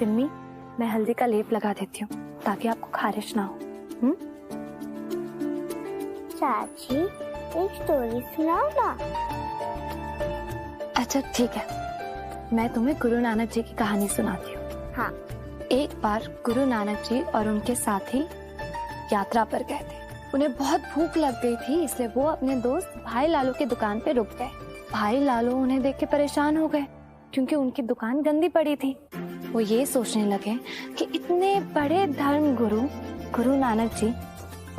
सिम्मी, मैं हल्दी का लेप लगा देती हूँ ताकि आपको खारिश ना हो। चाची एक स्टोरी सुनाओ ना। अच्छा ठीक है, मैं तुम्हें गुरु नानक जी की कहानी सुनाती हूँ। हाँ। एक बार गुरु नानक जी और उनके साथी यात्रा पर गए थे। उन्हें बहुत भूख लग गई थी, इसलिए वो अपने दोस्त भाई लालू की दुकान पे रुक गए। भाई लालू उन्हें देख के परेशान हो गए क्योंकि उनकी दुकान गंदी पड़ी थी। वो ये सोचने लगे कि इतने बड़े धर्म गुरु नानक जी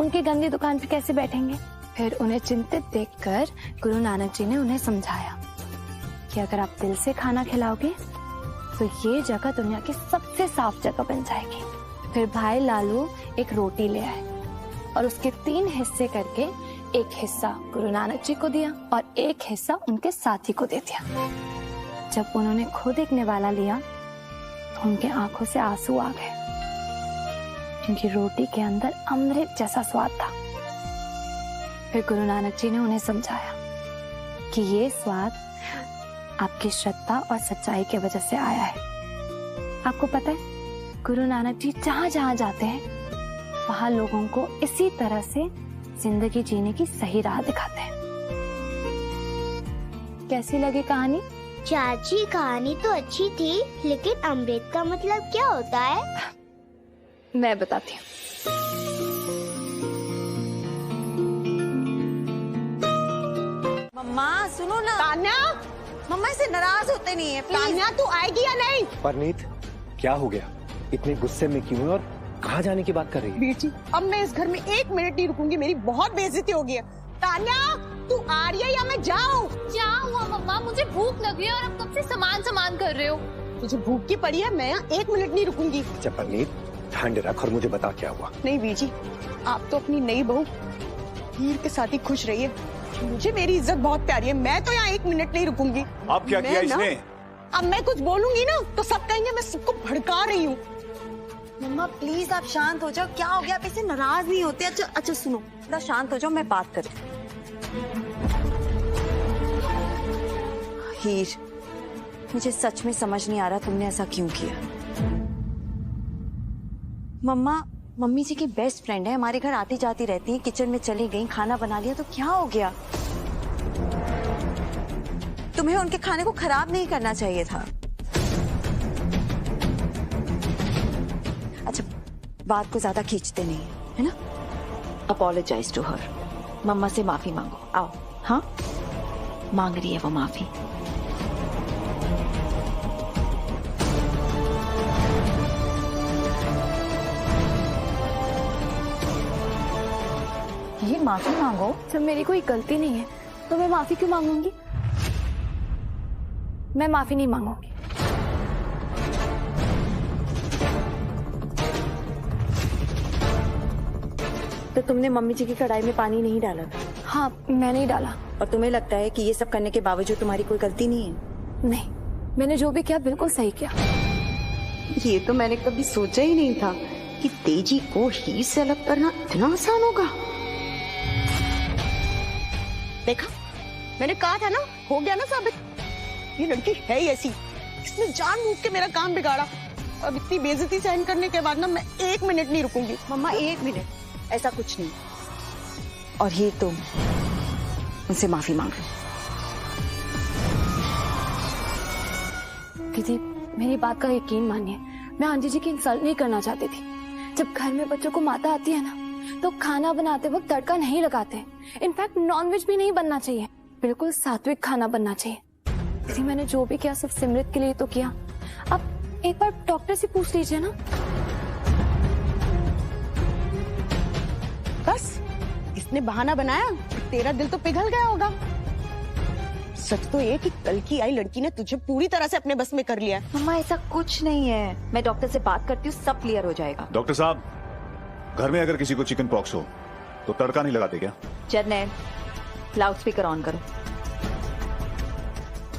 उनकी गंदी दुकान पे कैसे बैठेंगे। फिर उन्हें चिंतित देखकर गुरु नानक जी ने उन्हें समझाया कि अगर आप दिल से खाना खिलाओगे तो ये जगह दुनिया की सबसे साफ जगह बन जाएगी। फिर भाई लालू एक रोटी ले आए और उसके 3 हिस्से करके एक हिस्सा गुरु नानक जी को दिया और एक हिस्सा उनके साथी को दे दिया। जब उन्होंने खुद एक निवाला लिया तो उनके आंखों से आंसू आ गए क्योंकि रोटी के अंदर अमृत जैसा स्वाद था। फिर गुरु नानक जी ने उन्हें समझाया कि ये स्वाद आपकी श्रद्धा और सच्चाई की वजह से आया है। आपको पता है, गुरु नानक जी जहाँ जहाँ जाते हैं वहाँ लोगों को इसी तरह से जिंदगी जीने की सही राह दिखाते हैं। कैसी लगी कहानी? चाची कहानी तो अच्छी थी, लेकिन अमृत का मतलब क्या होता है? मैं बताती हूँ। मम्मा सुनो ना। तान्या, मम्मा इसे नाराज होते नहीं है प्लीज। तान्या तू आएगी या नहीं? परनीत, क्या हो गया? इतने गुस्से में क्यों है और कहाँ जाने की बात कर रही है? बेटी, अब मैं इस घर में 1 मिनट नहीं रुकूंगी, मेरी बहुत बेइज्जती हो गई है। तान्या, तू आ रही है या मैं जाऊँ? क्या हुआ मम्मा? मुझे भूख लगी है और अब कब से सामान कर रहे हो? तुझे भूख की पड़ी है, मैं यहाँ 1 मिनट नहीं रुकूंगी। अच्छा परनीत, ठंड रख और मुझे बता क्या हुआ। नहीं बीजी, आप तो अपनी नई बहू हीर के साथ ही खुश रहिए। मुझे मेरी इज्जत बहुत प्यारी है, मैं तो यहाँ 1 मिनट नहीं रुकूंगी। अब क्या किया इसने? अब मैं कुछ बोलूंगी ना तो सब कहेंगे मैं सबको भड़का रही हूँ। मम्मा प्लीज आप शांत हो जाओ। क्या हो गया? आप इसे नाराज नहीं होते? अच्छा सुनो, थोड़ा शांत हो जाओ, मैं बात करूँ। हीर, मुझे सच में समझ नहीं आ रहा तुमने ऐसा क्यों किया। मम्मी जी की बेस्ट फ्रेंड है, हमारे घर आती जाती रहती है, किचन में चली गई, खाना बना लिया तो क्या हो गया? तुम्हें उनके खाने को खराब नहीं करना चाहिए था। अच्छा, बात को ज्यादा खींचते नहीं है ना? अपोलोजाइज टू हर, मम्मा से माफी मांगो। आओ। हाँ, मांग रही है वो माफी। ये माफी मांगो। जब मेरी कोई गलती नहीं है तो मैं माफी क्यों मांगूंगी? मैं माफी नहीं मांगूंगी। तो तुमने मम्मी जी की कढ़ाई में पानी नहीं डाला था? हाँ, मैंने ही डाला। और तुम्हें लगता है कि ये सब करने के बावजूद तुम्हारी कोई गलती नहीं है? नहीं, मैंने जो भी किया बिल्कुल सही किया। ये तो मैंने कभी सोचा ही नहीं था कि तेजी को हीर से अलग करना इतना आसान होगा। देखा, मैंने कहा था ना, हो गया ना साबित। ये लड़की है ही ऐसी, इसने जानबूझ के मेरा काम बिगाड़ा। अब इतनी बेइज्जती सहन करने के बाद ना मैं 1 मिनट नहीं रुकूंगी। मम्मा 1 मिनट, ऐसा कुछ नहीं। और हीर तुम उनसे माफी मांग लो। दीदी, मेरी बात का यकीन मानिए, मैं आंटी जी की इंसल्ट नहीं करना चाहती थी। जब घर में बच्चों को माता आती है ना, तो खाना बनाते वक्त तड़का नहीं लगाते। इनफैक्ट नॉनवेज भी नहीं बनना चाहिए, बिल्कुल सात्विक खाना बनना चाहिए। दीदी, मैंने जो भी किया सिर्फ सिमरत के लिए तो किया। अब एक बार डॉक्टर से पूछ लीजिए ना। बस इसने बहाना बनाया, तेरा दिल तो पिघल गया होगा। सच तो ये कि कल की आई लड़की ने तुझे पूरी तरह से अपने बस में कर लिया है। मम्मा ऐसा कुछ नहीं है, मैं डॉक्टर से बात करती हूँ, सब क्लियर हो जाएगा। डॉक्टर साहब, घर में अगर किसी को चिकन पॉक्स हो तो तड़का नहीं लगाते क्या? जर्नैल, लाउड स्पीकर ऑन करो।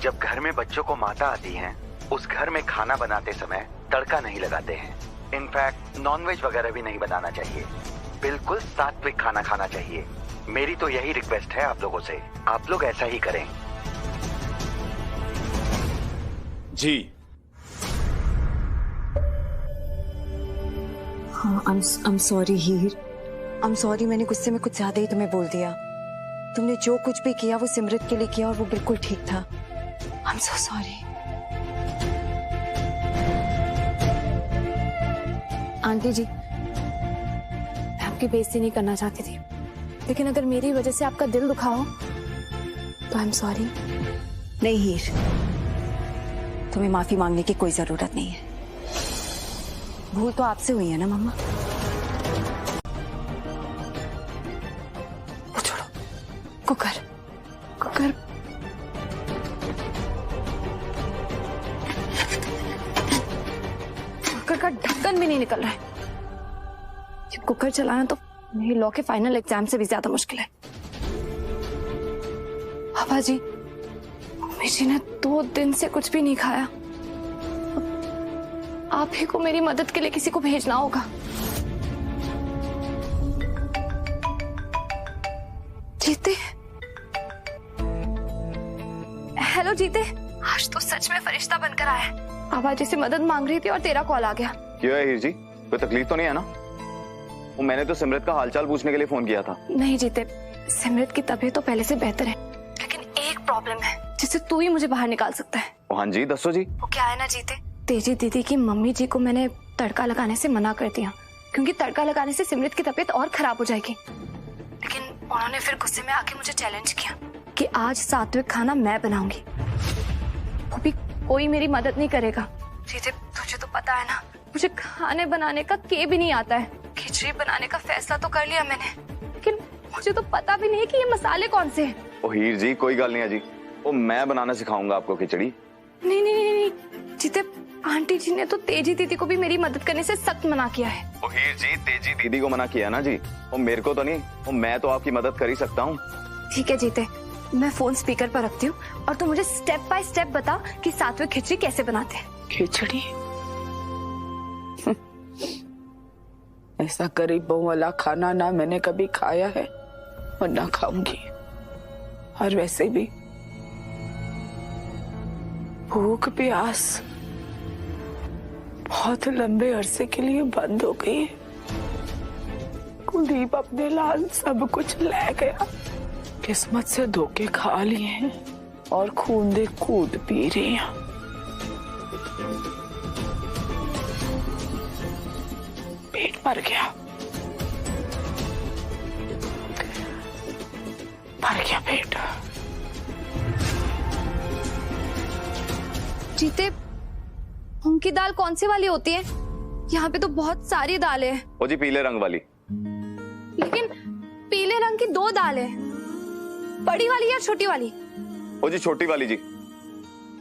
जब घर में बच्चों को माता आती है, उस घर में खाना बनाते समय तड़का नहीं लगाते हैं। इनफैक्ट नॉनवेज वगैरह भी नहीं बनाना चाहिए, बिल्कुल सात्विक खाना खाना चाहिए। मेरी तो यही रिक्वेस्ट है आप लोगों से, आप लोग ऐसा ही करें। जी। I'm sorry Heer, I'm sorry, मैंने गुस्से में कुछ ज्यादा ही तुम्हें बोल दिया। तुमने जो कुछ भी किया वो सिमरत के लिए किया और वो बिल्कुल ठीक था। I'm so sorry। आंटी जी, मैं आपकी बेइज्जती नहीं करना चाहती थी, लेकिन अगर मेरी वजह से आपका दिल दुखा हो तो आई एम सॉरी। नहीं हीर, तुम्हें माफी मांगने की कोई जरूरत नहीं है। भूल तो आपसे हुई है ना मम्मा। वो छोड़ो, कुकर कुकर कुकर का ढक्कन भी नहीं निकल रहा है। ये कुकर चलाना तो मेरी लॉ के फाइनल एग्जाम से भी ज्यादा मुश्किल है। पापा जी, मम्मी जी ने 2 दिन से कुछ भी नहीं खाया। आप ही को मेरी मदद के लिए किसी को भेजना होगा। जीते, हेलो जीते, आज तो सच में फरिश्ता बनकर आया है। पापा जी से मदद मांग रही थी और तेरा कॉल आ गया। क्यों है हीर जी, कोई तकलीफ तो नहीं है ना? वो मैंने तो सिमरत का हालचाल पूछने के लिए फोन किया था। नहीं जीते, सिमरत की तबीयत तो पहले से बेहतर है, लेकिन एक प्रॉब्लम है जिससे तू ही मुझे बाहर निकाल सकता है। हाँ जी, दसो जी। वो क्या है ना जीते, तेजी दीदी की मम्मी जी को मैंने तड़का लगाने से मना कर दिया, क्योंकि तड़का लगाने से सिमरत की तबीयत और खराब हो जाएगी। लेकिन उन्होंने फिर गुस्से में आके मुझे चैलेंज किया कि आज सात्विक खाना मैं बनाऊंगी, वो भी कोई मेरी मदद नहीं करेगा। जीते, तुझे तो पता है ना, मुझे खाने बनाने का के भी नहीं आता है। खिचड़ी बनाने का फैसला तो कर लिया मैंने, लेकिन मुझे तो पता भी नहीं कि ये मसाले कौन से हैं। ओ हीर जी, कोई गल नहीं है जी, वो मैं बनाना सिखाऊंगा आपको खिचड़ी। नहीं नहीं नहीं नहीं जीते, आंटी जी ने तो तेजी दीदी को भी मेरी मदद करने से सख्त मना किया है। ओ हीर जी, तेजी दीदी को मना किया ना जी, वो मेरे को तो नहीं, वो मैं तो आपकी मदद कर ही सकता हूँ। ठीक है जीते, मैं फोन स्पीकर पर रखती हूँ और तू मुझे स्टेप बाय स्टेप बता कि सात्विक खिचड़ी कैसे बनाते हैं। खिचड़ी? ऐसा गरीबों वाला खाना ना मैंने कभी खाया है और ना खाऊंगी। और वैसे भी भूख प्यास बहुत लंबे अरसे के लिए बंद हो गई है। कुलदीप अपने लाल सब कुछ ले गया, किस्मत से धोखे खा लिए हैं और खून दे कूद पी रही हैं। पेट मर गया, मर गया पेट। जीते, मूंग की दाल कौन सी वाली होती है? यहाँ पे तो बहुत सारी दालें हैं। ओ जी, पीले रंग वाली। लेकिन पीले रंग की 2 दालें, बड़ी वाली या छोटी वाली? ओ जी, छोटी वाली जी।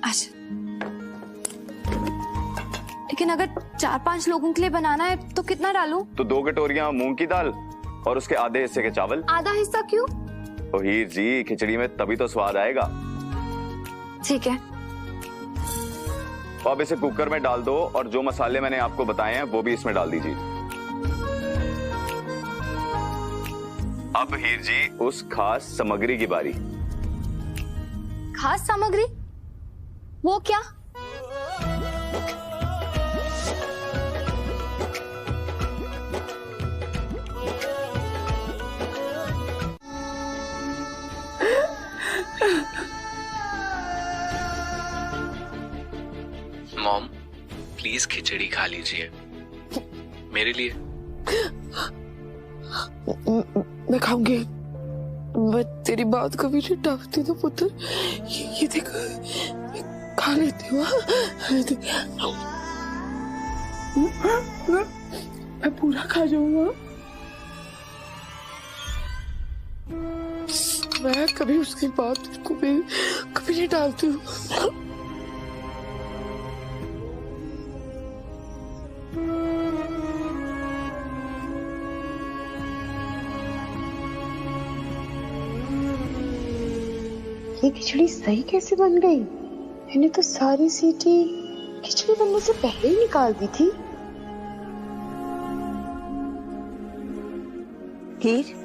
अच्छा, लेकिन अगर 4-5 लोगों के लिए बनाना है तो कितना डालूं? तो 2 कटोरियां मूंग की दाल और उसके आधे हिस्से के चावल। आधा हिस्सा क्यों? ओ हीर जी, खिचड़ी में तभी तो स्वाद आएगा। ठीक है। तो अब इसे कुकर में डाल दो और जो मसाले मैंने आपको बताए हैं वो भी इसमें डाल दीजिए। अब हीर जी, उस खास सामग्री की बारी। खास सामग्री? वो क्या? मॉम, प्लीज खिचड़ी खा लीजिए मेरे लिए। मैं खाऊंगी, मैं तेरी बात कभी नहीं टालती तो पुत्र। ये देख, मैं खा लेती हूँ। मैं पूरा खा जाऊंगा। मैं कभी उसकी बात को भी कभी नहीं टालती हूँ। ये खिचड़ी सही कैसे बन गई? मैंने तो सारी सीटी खिचड़ी बनने से पहले ही निकाल दी थी। Heer,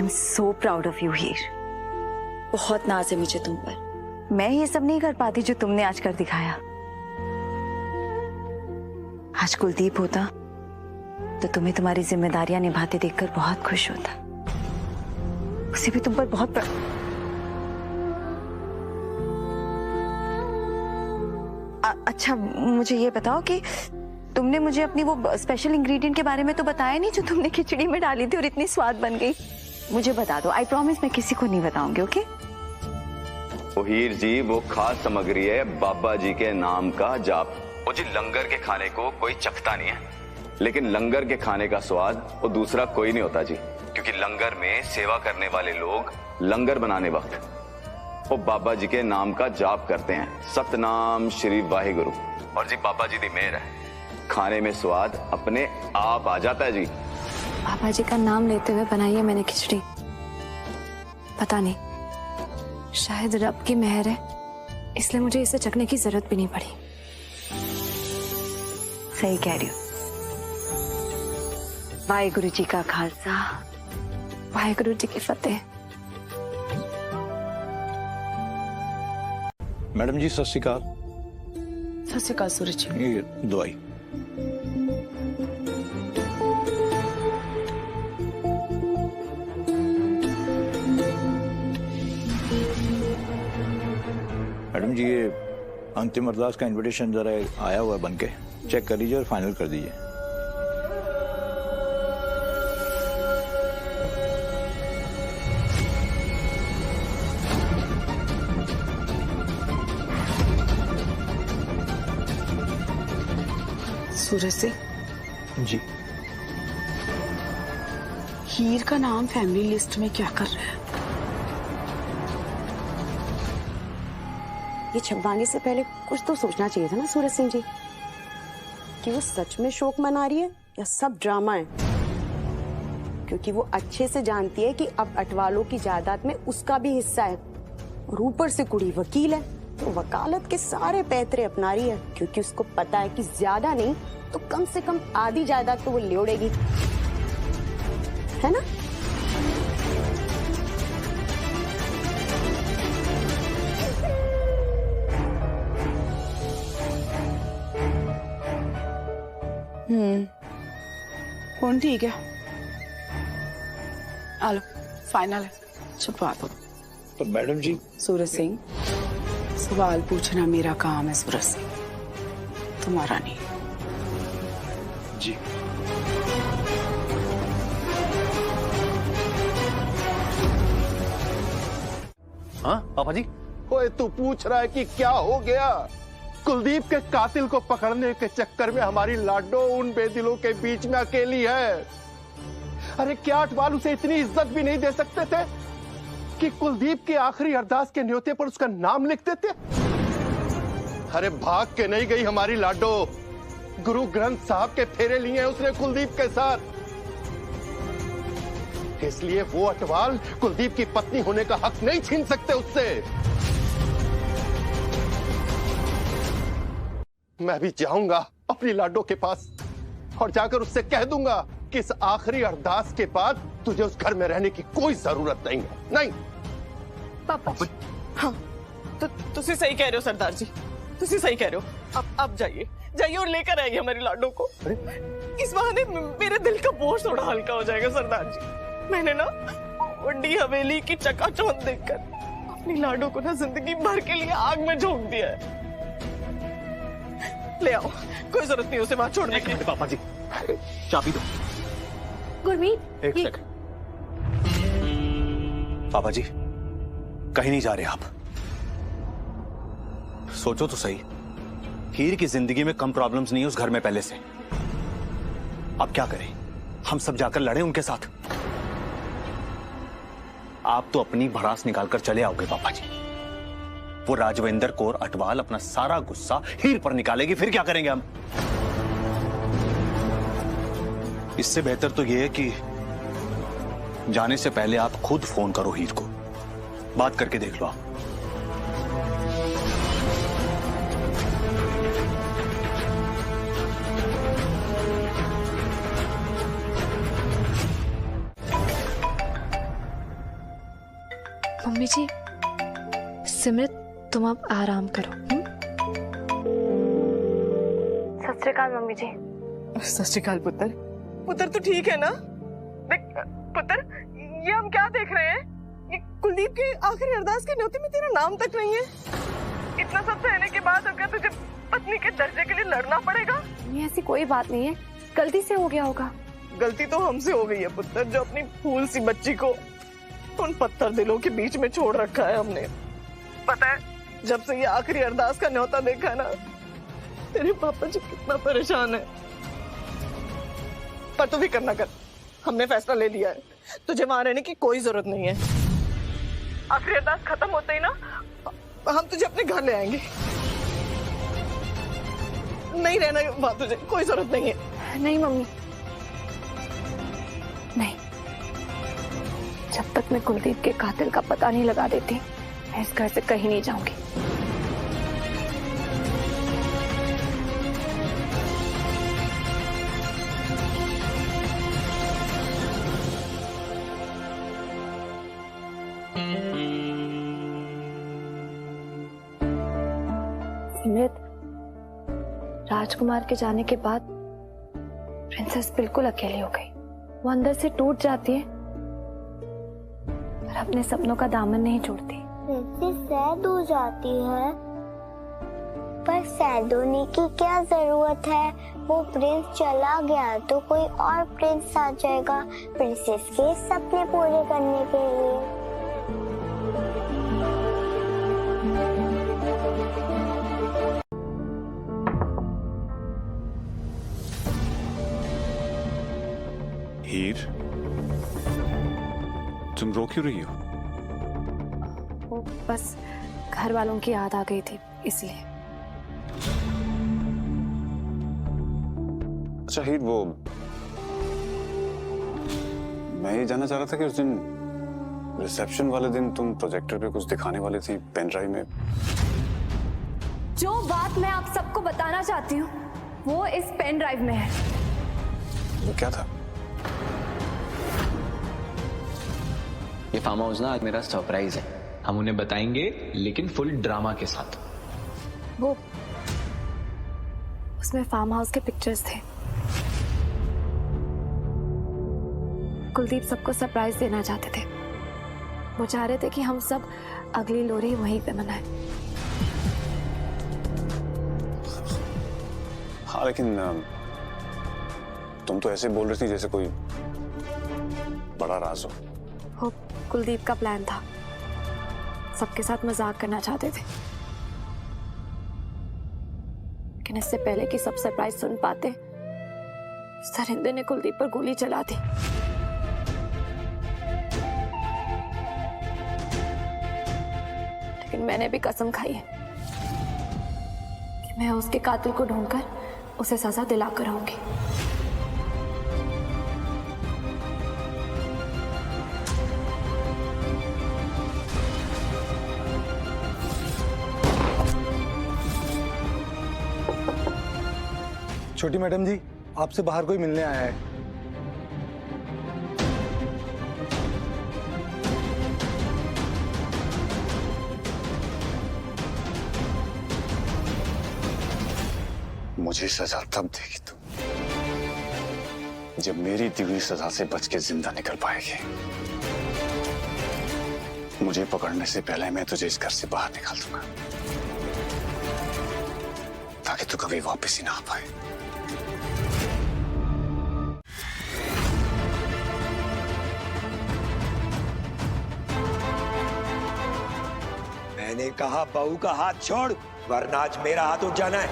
am so proud of you Heer. बहुत नाज है मुझे तुम पर। मैं ये सब नहीं कर पाती जो तुमने आज कर दिखाया। आज कुलदीप होता तो तुम्हें तुम्हारी जिम्मेदारियां निभाते देखकर बहुत खुश होता। उसे भी तुम पर बहुत अच्छा, मुझे ये बताओ कि तुमने मुझे अपनी वो स्पेशल इंग्रेडिएंट के बारे में तो बताया नहीं जो तुमने खिचड़ी में डाली थी और इतनी स्वाद बन गई। मुझे बता दो, आई प्रॉमिस मैं किसी को नहीं बताऊंगी। ओके? हीर जी, वो खास सामग्री है बाबा जी के नाम का जाप। वो जी लंगर के खाने को कोई चखता नहीं है, लेकिन लंगर के खाने का स्वाद वो दूसरा कोई नहीं होता जी। क्योंकि लंगर में सेवा करने वाले लोग लंगर बनाने वक्त वो बाबा जी के नाम का जाप करते हैं, सतनाम श्री वाहिगुरु। और जी बाबा जी दी मेहर है, खाने में स्वाद अपने आप आ जाता है जी। पापा जी का नाम लेते हुए बनाई है मैंने खिचड़ी। पता नहीं, शायद रब की मेहर है, इसलिए मुझे इसे चखने की जरूरत भी नहीं पड़ी। सही कह रही हो। वाहिगुरु जी का खालसा, वाहिगुरु जी की फतेह। मैडम जी सत श्री अकाल। सत श्री अकाल सूरज जी। ये दवाई। मैडम जी ये अंतिम अरदास का इनविटेशन जरा आया हुआ है बन के, चेक कर लीजिए और फाइनल कर दीजिए। सूरज सिंह जी, हीर का नाम फैमिली लिस्ट में क्या कर रहा है? ये छपवाने से पहले कुछ तो सोचना चाहिए था ना सूरज सिंह जी, कि वो सच में शोक मना रही है या सब ड्रामा है। क्योंकि वो अच्छे से जानती है कि अब अटवालों की जायदाद में उसका भी हिस्सा है, और ऊपर से कुड़ी वकील है तो वकालत के सारे पैतरे अपना रही है। क्योंकि उसको पता है कि ज्यादा नहीं तो कम से कम आधी जायदाद तो वो ले उड़ेगी, है ना? कौन ठीक है? आलो फाइनल है, छुपवा दो। तो मैडम जी। सूरज सिंह, सवाल पूछना मेरा काम है सूरज सिंह, तुम्हारा नहीं। जी हाँ पापा जी। ओए तू पूछ रहा है कि क्या हो गया? कुलदीप के कातिल को पकड़ने के चक्कर में हमारी लाडो उन बेदिलों के बीच में अकेली है। अरे क्या अटवाल उसे इतनी इज्जत भी नहीं दे सकते थे कि कुलदीप के आखिरी अरदास के न्योते पर उसका नाम लिख देते? अरे भाग के नहीं गई हमारी लाडो, गुरु ग्रंथ साहब के फेरे लिए हैं उसने कुलदीप के साथ। इसलिए वो अटवाल कुलदीप की पत्नी होने का हक नहीं छीन सकते उससे। मैं भी जाऊंगा अपनी लाडो के पास और जाकर उससे कह दूंगा कि इस आखिरी अरदास के बाद तुझे उस घर में रहने की कोई जरूरत नहीं है। नहीं पापा। हाँ तो तुसी सही कह रहे हो सरदार जी, तुसी सही कह रहे हो। अब जाइए जाइए और लेकर आइए हमारी लाडो को। इस बहाने मेरे दिल का बोझ थोड़ा हल्का हो जाएगा सरदार जी। मैंने ना बड़ी हवेली की चकाचौंध देखकर अपनी लाडो को ना जिंदगी भर के लिए आग में झोंक दिया है। ले आओ, कोई जरूरत नहीं उसे वहां छोड़ने की। पापा जी चाबी दो। गुरमीत एक सेकंड। पापा जी कहीं नहीं जा रहे आप। सोचो तो सही, हीर की जिंदगी में कम प्रॉब्लम्स नहीं है उस घर में पहले से। अब क्या करें? हम सब जाकर लड़े उनके साथ? आप तो अपनी भड़ास निकालकर चले आओगे पापा जी। वो राजवेंद्र कौर अटवाल अपना सारा गुस्सा हीर पर निकालेगी, फिर क्या करेंगे हम? इससे बेहतर तो यह है कि जाने से पहले आप खुद फोन करो हीर को, बात करके देख लो आप। मम्मी जी, सिमरत तुम अब आराम करो। सत श्री अकाल मम्मी जी। सत श्री अकाल पुत्र। पुत्र तो ठीक है ना? देख पुत्र, ये हम क्या देख रहे हैं? ये कुलदीप के आखिरी अरदास के न्योते में तेरा नाम तक नहीं है। इतना सब सहने के बाद अब क्या तुझे पत्नी के दर्जे के लिए लड़ना पड़ेगा? ये ऐसी कोई बात नहीं है, गलती से हो गया होगा। गलती तो हमसे हो गई है पुत्र, जो अपनी फूल सी बच्ची को उन पत्थर दिलों के बीच में छोड़ रखा है हमने। पता है, जब से ये आखिरी अरदास का न्योता देखा ना, तेरे पापा जी कितना परेशान है। पर तू भी करना कर, हमने फैसला ले लिया है, तुझे वहां रहने की कोई जरूरत नहीं है। आखिरी अरदास खत्म होते ही ना हम तुझे अपने घर ले आएंगे। नहीं रहना वहां, तुझे कोई जरूरत नहीं है। नहीं मम्मी, नहीं, जब तक मैं कुलदीप के कातिल का पता नहीं लगा देती, मैं इस घर से कहीं नहीं जाऊंगी। सिमरत, राजकुमार के जाने के बाद प्रिंसेस बिल्कुल अकेली हो गई। वो अंदर से टूट जाती है पर अपने सपनों का दामन नहीं छोड़ती। प्रिंसेस सैड हो जाती है, पर सैड होने की क्या जरूरत है? वो प्रिंस चला गया तो कोई और प्रिंस आ जाएगा प्रिंसेस के सपने पूरे करने के लिए। हीर, तुम रो क्यों रही हो? वो बस घर वालों की याद आ गई थी इसलिए। अच्छा हीर, वो मैं ये जानना चाह रहा था कि उस दिन रिसेप्शन वाले दिन तुम प्रोजेक्टर पे कुछ दिखाने वाली थी पेन ड्राइव में। जो बात मैं आप सबको बताना चाहती हूँ वो इस पेन ड्राइव में है। वो क्या था? ये फार्म हाउस ना आज मेरा सरप्राइज है, हम उन्हें बताएंगे लेकिन फुल ड्रामा के साथ। वो उसमें फार्म हाउस के पिक्चर्स थे। कुलदीप सबको सरप्राइज देना चाहते थे। वो चाह रहे थे कि हम सब अगली लोरी वहीं पे मनाएं। हाँ, लेकिन तुम तो ऐसे बोल रही थी जैसे कोई बड़ा राज हो। वो कुलदीप का प्लान था, सबके साथ मजाक करना चाहते थे। लेकिन इससे पहले कि सब सरप्राइज सुन पाते, सरिंदे ने कुलदीप पर गोली चला दी। लेकिन मैंने भी कसम खाई है कि मैं उसके कातिल को ढूंढकर उसे सजा दिलाकर रहूंगी। छोटी मैडम जी, आपसे बाहर कोई मिलने आया है। मुझे सजा तब देगी तुम जब मेरी दी हुई सजा से बच के जिंदा निकल पाएगी। मुझे पकड़ने से पहले मैं तुझे इस घर से बाहर निकाल दूंगा, ताकि तू कभी वापस ही ना आ पाए। मैंने कहा बहू का हाथ छोड़, वरना आज मेरा हाथ उठ जाना है।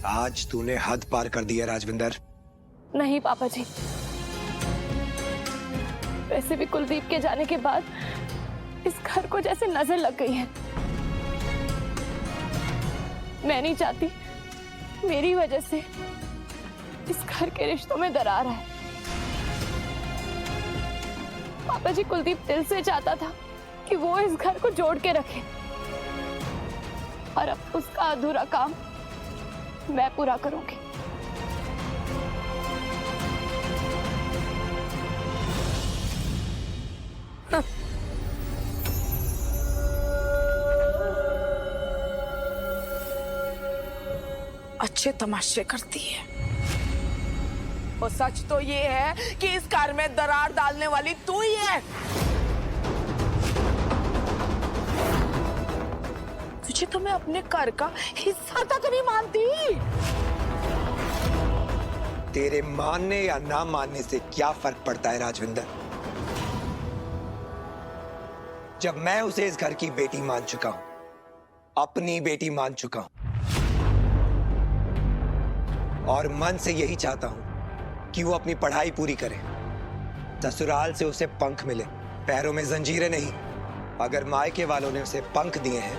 आज तूने हद पार कर दी है राजविंदर। नहीं पापा जी, वैसे भी कुलदीप के जाने के बाद इस घर को जैसे नजर लग गई है। मैं नहीं चाहती मेरी वजह से इस घर के रिश्तों में दरार है। पापा जी, कुलदीप दिल से चाहता था कि वो इस घर को जोड़ के रखे, और अब उसका अधूरा काम मैं पूरा करूंगी। अच्छे तमाशे करती है। और सच तो ये है कि इस कार में दरार डालने वाली तू ही है। तुझे तो मैं अपने घर का हिस्सा तक नहीं मानती। तेरे मानने या ना मानने से क्या फर्क पड़ता है राजविंदर? जब मैं उसे इस घर की बेटी मान चुका हूं, अपनी बेटी मान चुका हूं, और मन से यही चाहता हूं कि वो अपनी पढ़ाई पूरी करे, ससुराल से उसे पंख मिले, पैरों में जंजीरें नहीं। अगर मायके वालों ने उसे पंख दिए हैं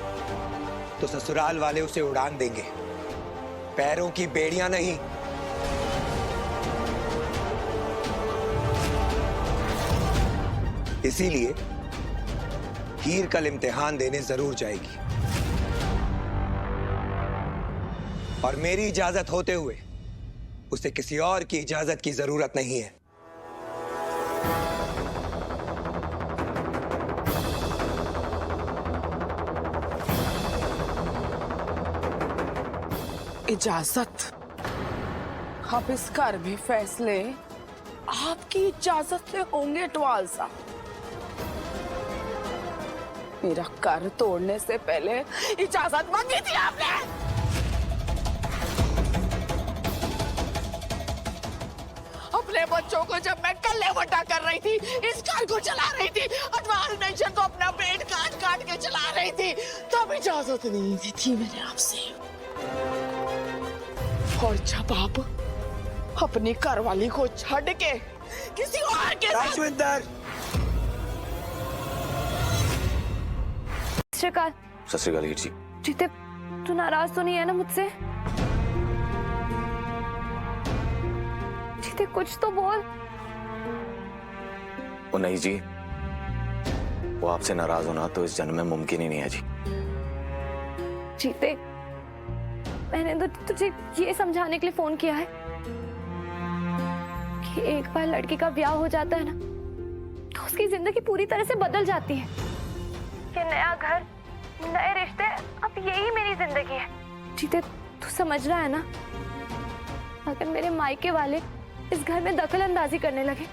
तो ससुराल वाले उसे उड़ान देंगे, पैरों की बेड़ियां नहीं। इसीलिए हीर कल इम्तिहान देने जरूर जाएगी, और मेरी इजाजत होते हुए उसे किसी और की इजाजत की जरूरत नहीं है। इजाजत? अब इस घर में फैसले आपकी इजाजत से होंगे अटवाल साहब। मेरा घर तोड़ने से पहले इजाजत मांगी थी आपने। अपने बच्चों को जब मैं कल्ले वटा कर रही थी, इस घर को चला रही थी, अटवाल मेंशन को अपना पेट काट काट के चला रही थी, तब इजाजत नहीं दी थी मैंने आपसे। और जब आप अपनी घरवाली को छड़ के किसी और के राजविंदर! सत श्री अकाल। सत श्री अकाल हीर जी। जीते, तू नाराज तो नहीं है ना मुझसे? जीते कुछ तो बोल। ओ नहीं जी, वो आपसे नाराज होना तो इस जन्म में मुमकिन ही नहीं है जी। जीते, मैंने तो तुझे ये समझाने के लिए फोन किया है कि एक बार लड़की का ब्याह हो जाता है ना, तो उसकी जिंदगी पूरी तरह से बदल जाती है। ये नया घर, नए रिश्ते, अब यही मेरी जिंदगी है। जीते, तू समझ रहा है ना? अगर मेरे मायके वाले इस घर में दखल अंदाजी करने लगे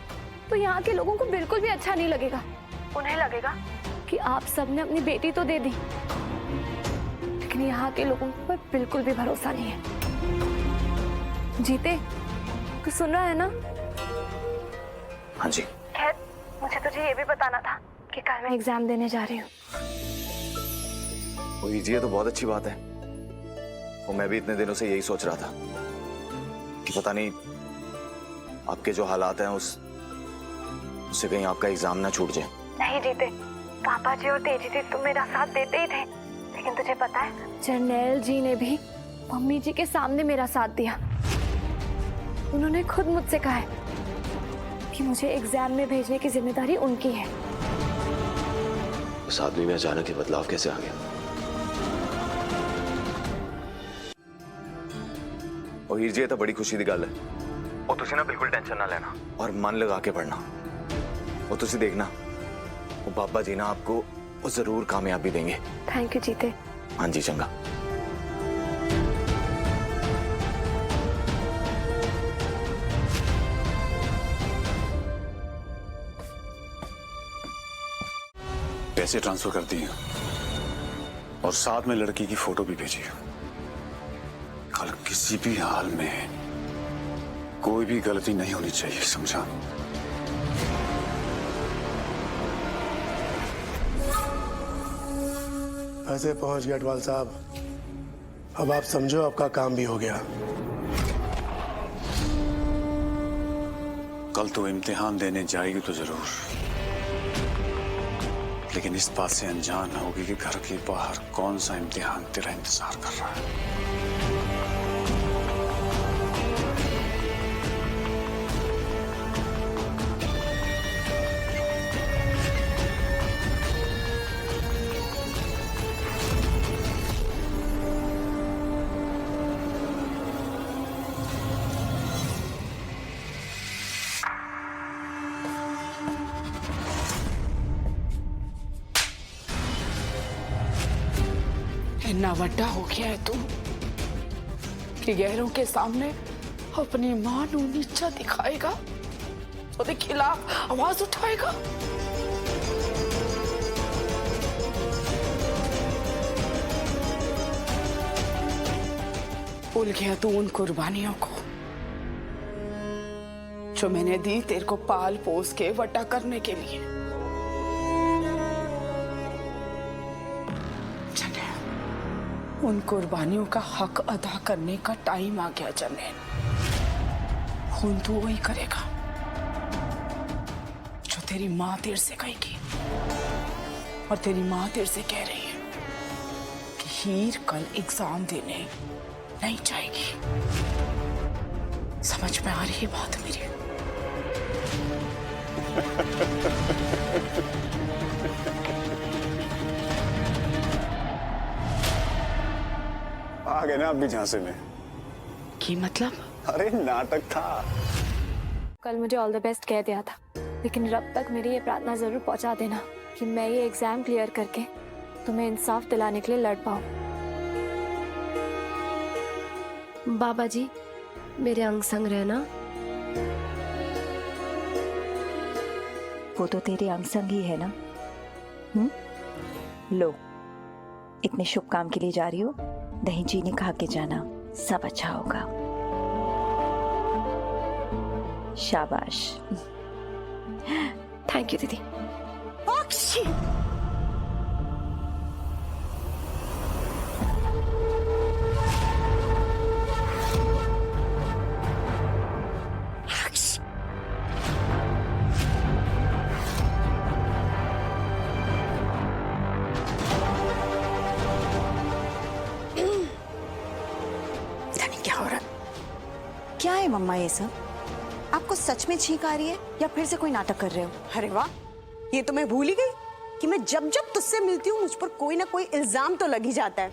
तो यहाँ के लोगों को बिल्कुल भी अच्छा नहीं लगेगा। उन्हें लगेगा कि आप सबने अपनी बेटी तो दे दी, लेकिन यहाँ के लोगों पर बिल्कुल भी भरोसा नहीं है। जीते, तू सुन रहा है ना? हाँ जी। खैर, मुझे तुझे ये भी बताना था कि कल मैं एग्जाम देने जा रही हूँ। वो हीर जी, ये तो बहुत अच्छी बात है। वो मैं भी इतने दिनों से यही सोच रहा था कि पता नहीं आपके जो हालात हैं उससे कहीं आपका एग्जाम ना छूट जाए। नहीं जीते, पापा जी और तेजी जी तो मेरा साथ देते ही थे, लेकिन तुझे पता है जरनैल जी ने भी मम्मी जी के सामने मेरा साथ दिया। उन्होंने खुद मुझसे कहा है कि मुझे एग्जाम में भेजने की जिम्मेदारी उनकी है। उस आदमी में अचानक ये बदलाव कैसे आ गया? और हीर जी, ये तो बड़ी खुशी की गल है। और तुझे ना बिल्कुल टेंशन ना लेना और मन लगा के पढ़ना। और तुझे देखना, वो बाबा जी ना आपको वो जरूर कामयाबी देंगे। थैंक यू जीते। हाँ जी, चंगा। पैसे ट्रांसफर कर दिए और साथ में लड़की की फोटो भी भेजी। कल किसी भी हाल में कोई भी गलती नहीं होनी चाहिए, समझा? ऐसे पहुंच गए अटवाल साहब। अब आप समझो आपका काम भी हो गया। कल तो इम्तिहान देने जाएगी तो जरूर, लेकिन इस बात से अनजान होगी कि घर के बाहर कौन सा इम्तिहान तेरा इंतजार कर रहा है। इतना बड़ा हो गया है तू कि गैरों के सामने अपनी मां नू नीचा दिखाएगा, उसके खिलाफ आवाज उठाएगा। भूल गया तू उन कुर्बानियों को जो मैंने दी तेरे को पाल पोस के वटा करने के लिए। उन कुर्बानियों का हक अदा करने का टाइम आ गया जनैन। खून तू वही करेगा जो तेरी माँ तेरे से कहेगी, और तेरी माँ तेरे से कह रही है कि हीर कल एग्जाम देने नहीं जाएगी। समझ में आ रही है बात मेरी? आ गए ना आप भी झांसे में। की मतलब? अरे नाटक था। कल मुझे ऑल द बेस्ट कह दिया था, लेकिन रब तक मेरी ये प्रार्थना जरूर पहुंचा देना कि मैं ये एग्जाम क्लियर करके तुम्हें इंसाफ दिलाने के लिए लड़ पाऊं। बाबा जी, मेरे अंग संग रहना। वो तो तेरे अंग संग ही है ना। लो, इतने शुभ काम के लिए जा रही हो, दही चीनी खा के जाना, सब अच्छा होगा। शाबाश। थैंक यू दीदी। क्या है मम्मा ये सब? आपको सच में छींक आ रही है या फिर से कोई नाटक कर रहे हो? अरे वाह, ये तो मैं भूल ही गई कि मैं जब जब तुझसे मिलती हूँ मुझ पर कोई ना कोई इल्जाम तो लग ही जाता है।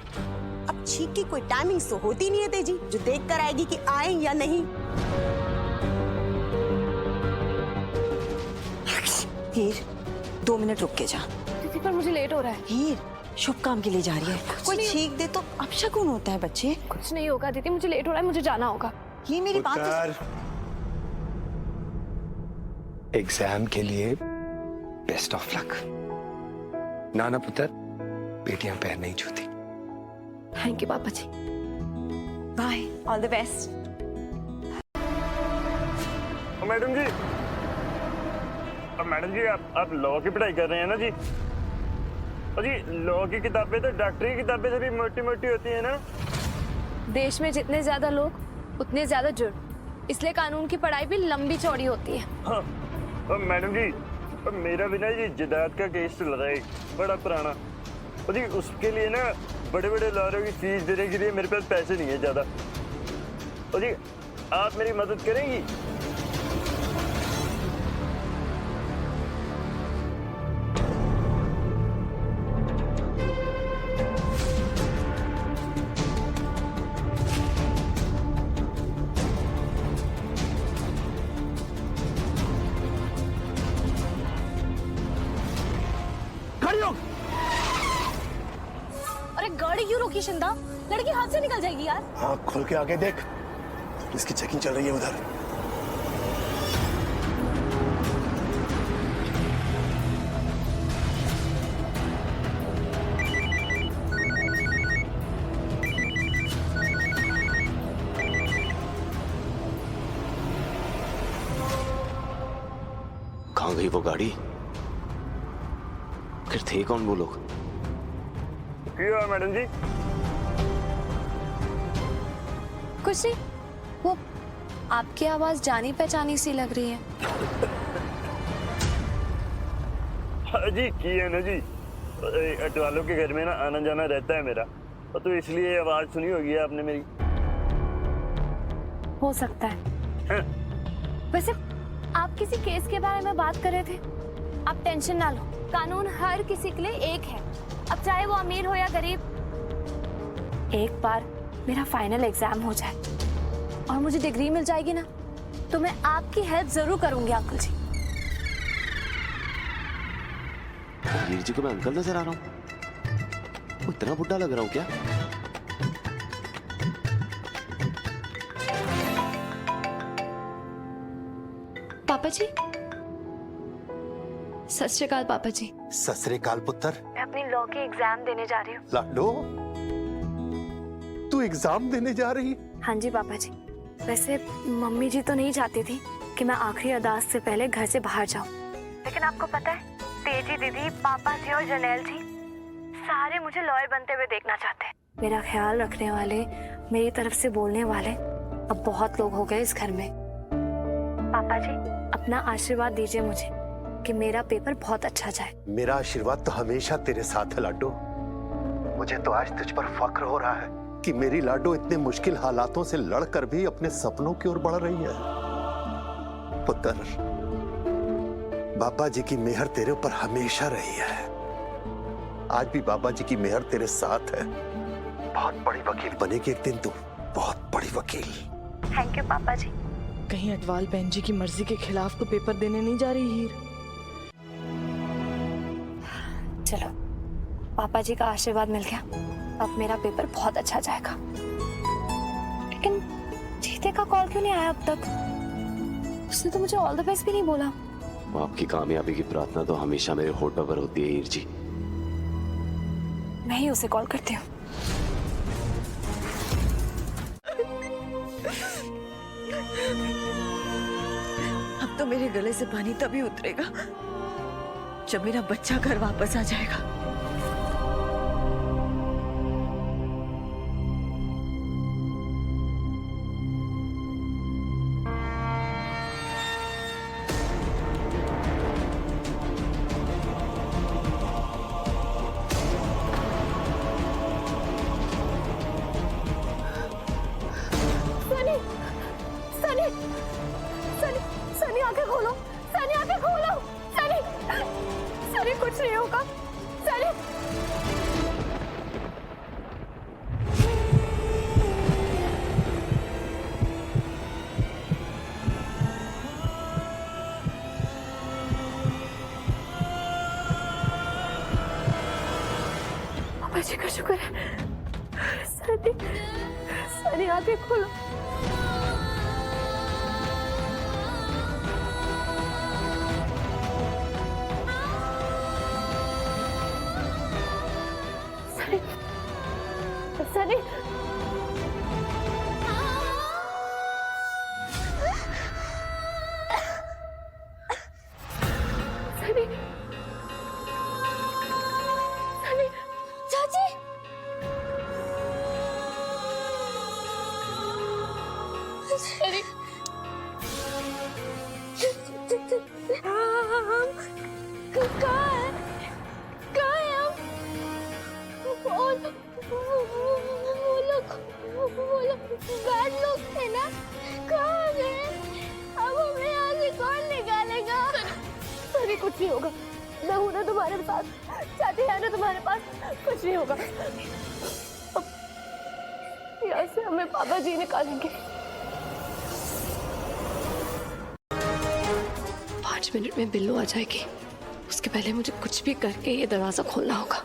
अब छींक की कोई टाइमिंग तो होती नहीं है तेजी, जो देख कर आएगी कि आए या नहीं। हीर, 2 मिनट रुक के जा। दीदी पर मुझे लेट हो रहा है। हीर, शुभ काम के लिए जा रही है, कोई छींक दे तो अपशकुन होता है बच्चे। कुछ नहीं होगा दीदी, मुझे लेट हो रहा है, मुझे जाना होगा। ये मेरी बात एग्जाम के लिए बेस्ट ऑफ लक। नाना पुत्र, बेटियां पैर नहीं छूती। थैंक यू पापा जी। Bye, all the best. Madam जी, अब मैडम जी आप लॉ की पढ़ाई कर रहे हैं ना जी? और जी लॉ की किताबें तो डॉक्टरी की किताबें से भी मोटी मोटी होती है ना? देश में जितने ज्यादा लोग उतने ज्यादा जुर्म, इसलिए कानून की पढ़ाई भी लंबी चौड़ी होती है। हाँ, और मैडम जी मेरा भी ना ये जायदाद का केस चल रहा है बड़ा पुराना, और जी उसके लिए ना बड़े बड़े लॉयरों की फीस देने के लिए मेरे पास पैसे नहीं है ज्यादा, और जी आप मेरी मदद करेंगी? अरे गाड़ी क्यों रोकी शिंदा? लड़की हाथ से निकल जाएगी यार। हाँ, खोल के आगे देख, इसकी चेकिंग चल रही है उधर। कहाँ गई वो गाड़ी? फिर थे कौन वो लोग? क्यों मैडम जी? कुछ नहीं, वो आपकी आवाज जानी पहचानी सी लग रही है। हाँ जी, की है ना जी, अटवालों के घर में ना आना जाना रहता है मेरा, और तो इसलिए आवाज सुनी होगी आपने मेरी। हो सकता है। वैसे आप किसी केस के बारे में बात कर रहे थे। आप टेंशन ना लो, कानून हर किसी के लिए एक है, अब चाहे वो अमीर हो या गरीब। एक बार मेरा फाइनल एग्जाम हो जाए और मुझे डिग्री मिल जाएगी ना, तो मैं आपकी हेल्प जरूर करूंगी अंकल जी। वीर जी को मैं अंकल नजर आ रहा हूँ? इतना बुढ़ा लग रहा हूँ क्या? पापा जी, सत श्री अकाल पापा जी। सत श्री अकाल पुत्र। मैं अपनी लॉ की एग्जाम देने जा रही हूँ। लाडो, तू एग्जाम देने जा रही? हाँ जी पापा जी। वैसे मम्मी जी तो नहीं चाहती थी कि मैं आखिरी अरदास से पहले घर से बाहर जाऊं, लेकिन आपको पता है तेजी दीदी, पापा जी और जनेल जी सारे मुझे लॉयर बनते हुए देखना चाहते हैं। मेरा ख्याल रखने वाले, मेरी तरफ से बोलने वाले अब बहुत लोग हो गए इस घर में। पापा जी, अपना आशीर्वाद दीजिए मुझे कि मेरा पेपर बहुत अच्छा जाए। मेरा आशीर्वाद तो हमेशा तेरे साथ है लाडो। मुझे तो आज तुझ पर फक्र हो रहा है कि मेरी लाडो इतने मुश्किल हालातों से लड़कर भी अपने सपनों की ओर बढ़ रही है। पुत्र, बाबा जी की मेहर तेरे ऊपर हमेशा रही है। आज भी बाबा जी की मेहर तेरे साथ है। बहुत बड़ी वकील बनेगी एक दिन तू, बहुत बड़ी वकील। थैंक यू पापा जी। कहीं अटवाल बहन जी की मर्जी के खिलाफ तो पेपर देने नहीं जा रही हीर? चलो, पापा जी का आशीर्वाद मिल गया, अब मेरा पेपर बहुत अच्छा जाएगा। लेकिन जीते का कॉल क्यों नहीं आया अब तक? उसने तो मुझे ऑल द बेस्ट भी नहीं बोला। आपकी कामयाबी की प्रार्थना तो हमेशा मेरे होठों पर होती है हीर जी। मैं ही उसे कॉल करती हूँ। अब तो मेरे गले से पानी तभी उतरेगा जब मेरा बच्चा घर वापस आ जाएगा। सनी, सनी, सनी, सनी आंखें खोलो, सनी आंखें खोलो, सनी, सनी कुछ नहीं होगा, सनी। बाबा जी का शुक्र है। सनी, सनी आंखें खोलो। सनी, सनी, सनी, चाची, सनी, कहाँ है? कहाँ है हम? वो लोग बैड लोग थे ना, कहाँ गए? अब हमें यहाँ से कौन निकालेगा? सनी कुछ नहीं होगा, मैं हूँ ना तुम्हारे पास, चाची है ना तुम्हारे पास, कुछ नहीं होगा। अब यहाँ से हमें पापा जी निकालेंगे। 5 मिनट में बिल्लू आ जाएगी, उसके पहले मुझे कुछ भी करके ये दरवाजा खोलना होगा।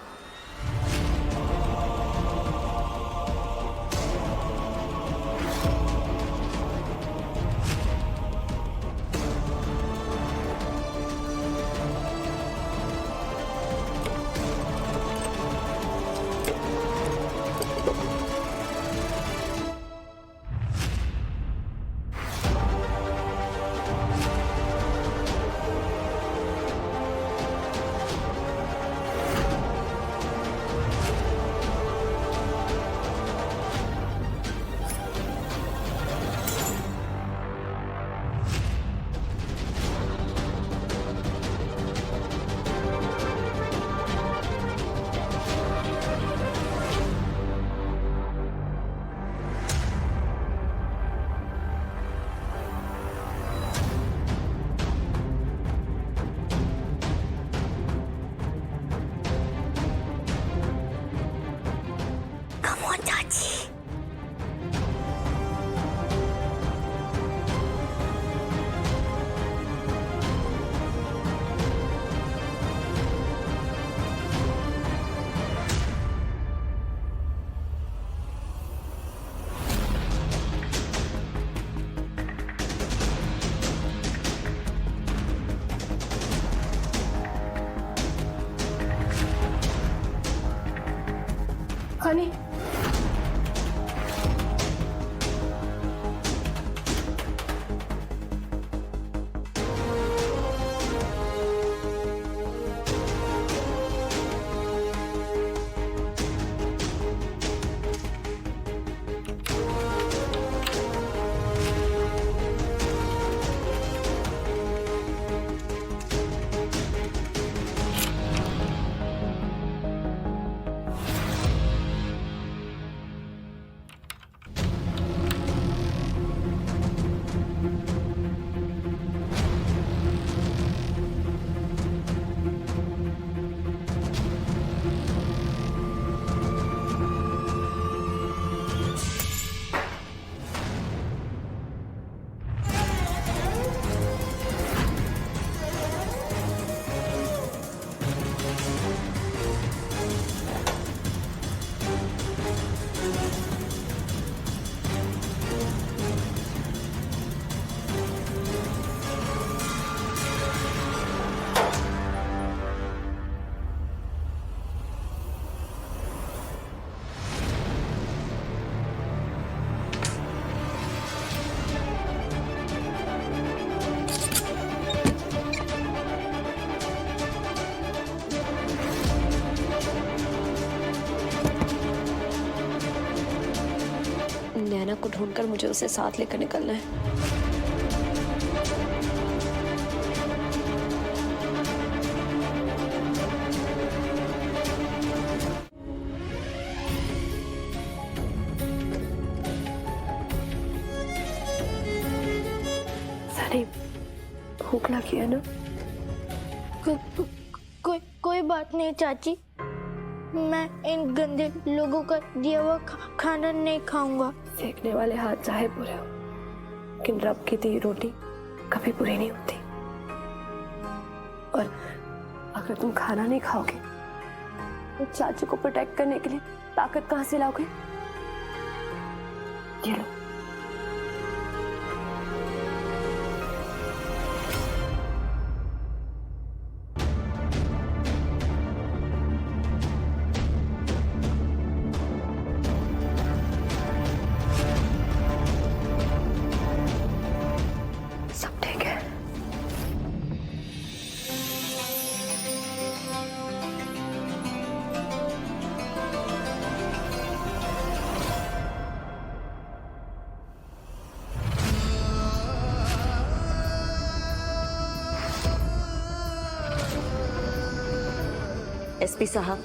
को ढूंढकर मुझे उसे साथ लेकर निकलना है। सनी, भूख लगी है ना? कोई बात नहीं चाची, मैं इन गंदे लोगों का दिया हुआ खाना नहीं खाऊंगा। सेकने वाले हाथ चाहे बुरे हो, लेकिन रब की दी रोटी कभी बुरी नहीं होती। और अगर तुम खाना नहीं खाओगे तो चाचू को प्रोटेक्ट करने के लिए ताकत कहाँ से लाओगे? ये लो। एसपी साहब,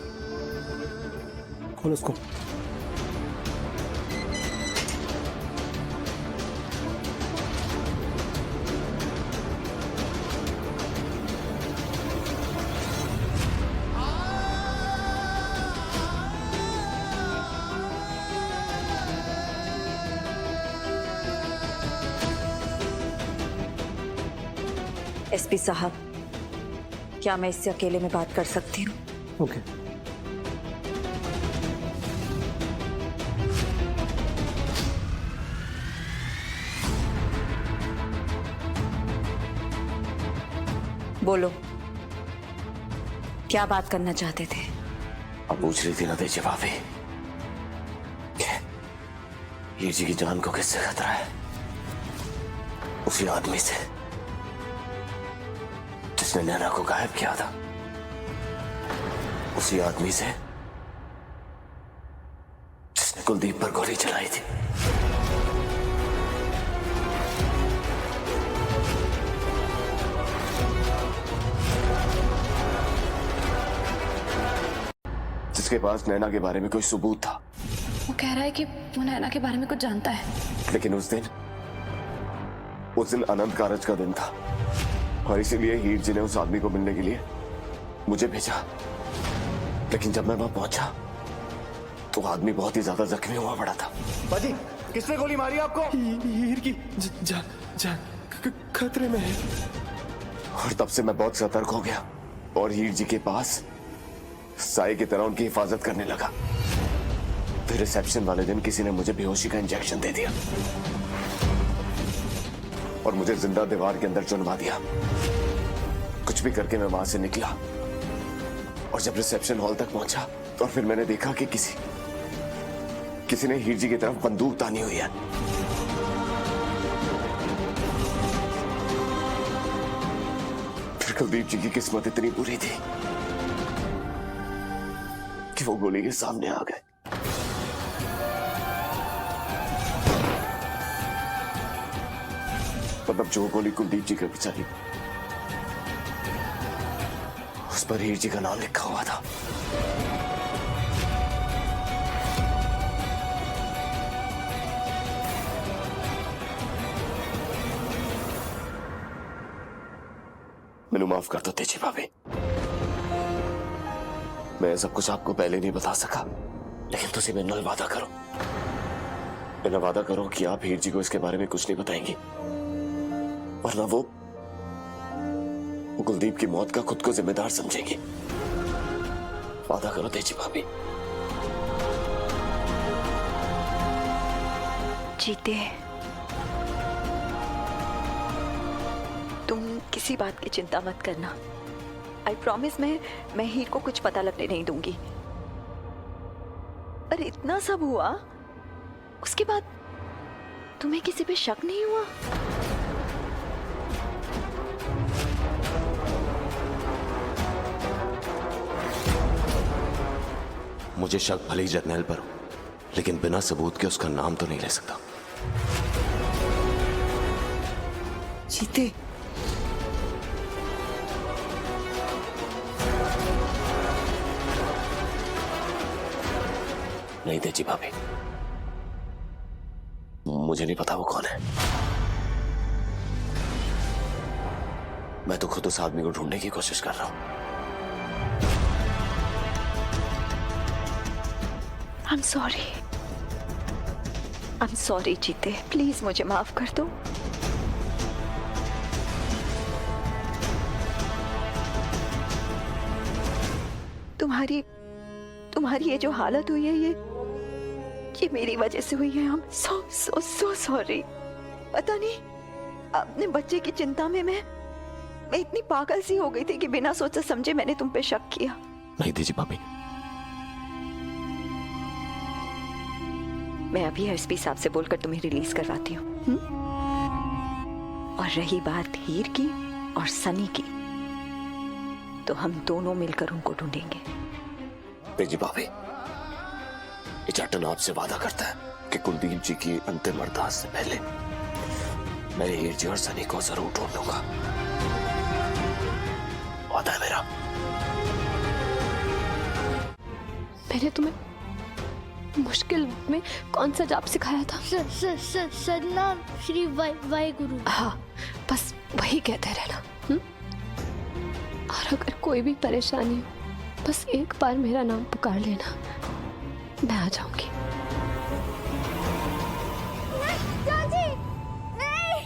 खोलो उसको। एसपी साहब, क्या मैं इससे अकेले में बात कर सकती हूँ? ओके। बोलो, क्या बात करना चाहते थे? अब पूछ रही थी ना तेजी भाभी, हीर जी की जान को किससे खतरा है? उसी आदमी से जिसने नैना को गायब किया था, उसी आदमी से जिसने कुलदीप पर गोली चलाई थी। जिसके पास नैना के बारे में कोई सबूत था। वो कह रहा है कि वो नैना के बारे में कुछ जानता है। लेकिन उस दिन अनंत कारज का दिन था और इसीलिए हीर जी ने उस आदमी को मिलने के लिए मुझे भेजा। लेकिन जब मैं वहां पहुंचा तो आदमी बहुत ही ज्यादा जख्मी हुआ पड़ा था। बाजी, किसने गोली मारी आपको? हीर की जान खतरे में है। और तब से मैं बहुत सतर्क हो गया और हीर जी के पास साई की तरह उनकी हिफाजत करने लगा। फिर रिसेप्शन वाले दिन किसी ने मुझे बेहोशी का इंजेक्शन दे दिया और मुझे जिंदा दीवार के अंदर चुनवा दिया। कुछ भी करके मैं वहां से निकला और जब रिसेप्शन हॉल तक पहुंचा तो फिर मैंने देखा कि किसी ने हीर जी की तरफ बंदूक तानी हुई है। फिर कुलदीप जी की किस्मत इतनी बुरी थी कि वो गोली के सामने आ गए। मतलब जो गोली कुलदीप जी के ऊपर चली उस पर हीर जी का नाम लिखा हुआ था। मैंने माफ कर दो तेजी भाभी, मैं सब कुछ आपको पहले नहीं बता सका, लेकिन तुसी मेरे नाल वादा करो, मेरा वादा करो कि आप हीर जी को इसके बारे में कुछ नहीं बताएंगी, वरना वो कुलदीप की मौत का खुद को जिम्मेदार समझेंगी। वादा करो तेजी भाभी। जीते, तुम किसी बात की चिंता मत करना। आई प्रॉमिस मैं हीर को कुछ पता लगने नहीं दूंगी। अरे इतना सब हुआ, उसके बाद तुम्हें किसी पे शक नहीं हुआ? मुझे शक भले ही जर्नैल पर हो, लेकिन बिना सबूत के उसका नाम तो नहीं ले सकता। जीते। नहीं तेजी भाभी, मुझे नहीं पता वो कौन है। मैं तो खुद उस आदमी को ढूंढने की कोशिश कर रहा हूं। I'm sorry जीते, प्लीज मुझे माफ कर दो। तुम्हारी ये जो हालत हुई है ये मेरी वजह से हुई है। so sorry। पता नहीं अपने बच्चे की चिंता में मैं इतनी पागल सी हो गई थी कि बिना सोचे समझे मैंने तुम पे शक किया। नहीं तेजी भाभी, मैं अभी एसपी साहब से बोलकर तुम्हें रिलीज करवाती हूँ। और रही बात हीर की और सनी की, तो हम दोनों मिलकर उनको ढूंढेंगे। तेजी भाभी, ये चट्टन आपसे वादा करता है कि कुलदीप जी की अंतिम अरदास से पहले मैं हीर जी और सनी को जरूर ढूंढ लूंगा। वादा है मेरा। मैंने तुम्हें मुश्किल वक्त में कौन सा जाप सिखाया था? सदनाम श्री वाहिगुरु। हाँ, बस वही कहते रहना। और अगर कोई भी परेशानी हो, बस एक बार मेरा नाम पुकार लेना, मैं आ जाऊंगी। चाची, नहीं।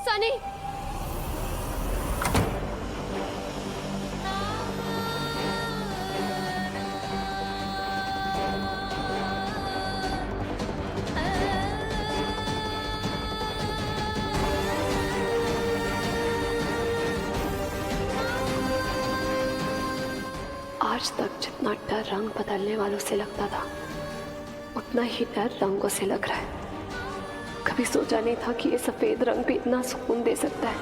सनी, आज तक जितना डर रंग बदलने वालों से लगता था, उतना ही डर रंगों से लग रहा है। कभी सोचा नहीं था कि ये सफेद रंग भी इतना सुकून दे सकता है।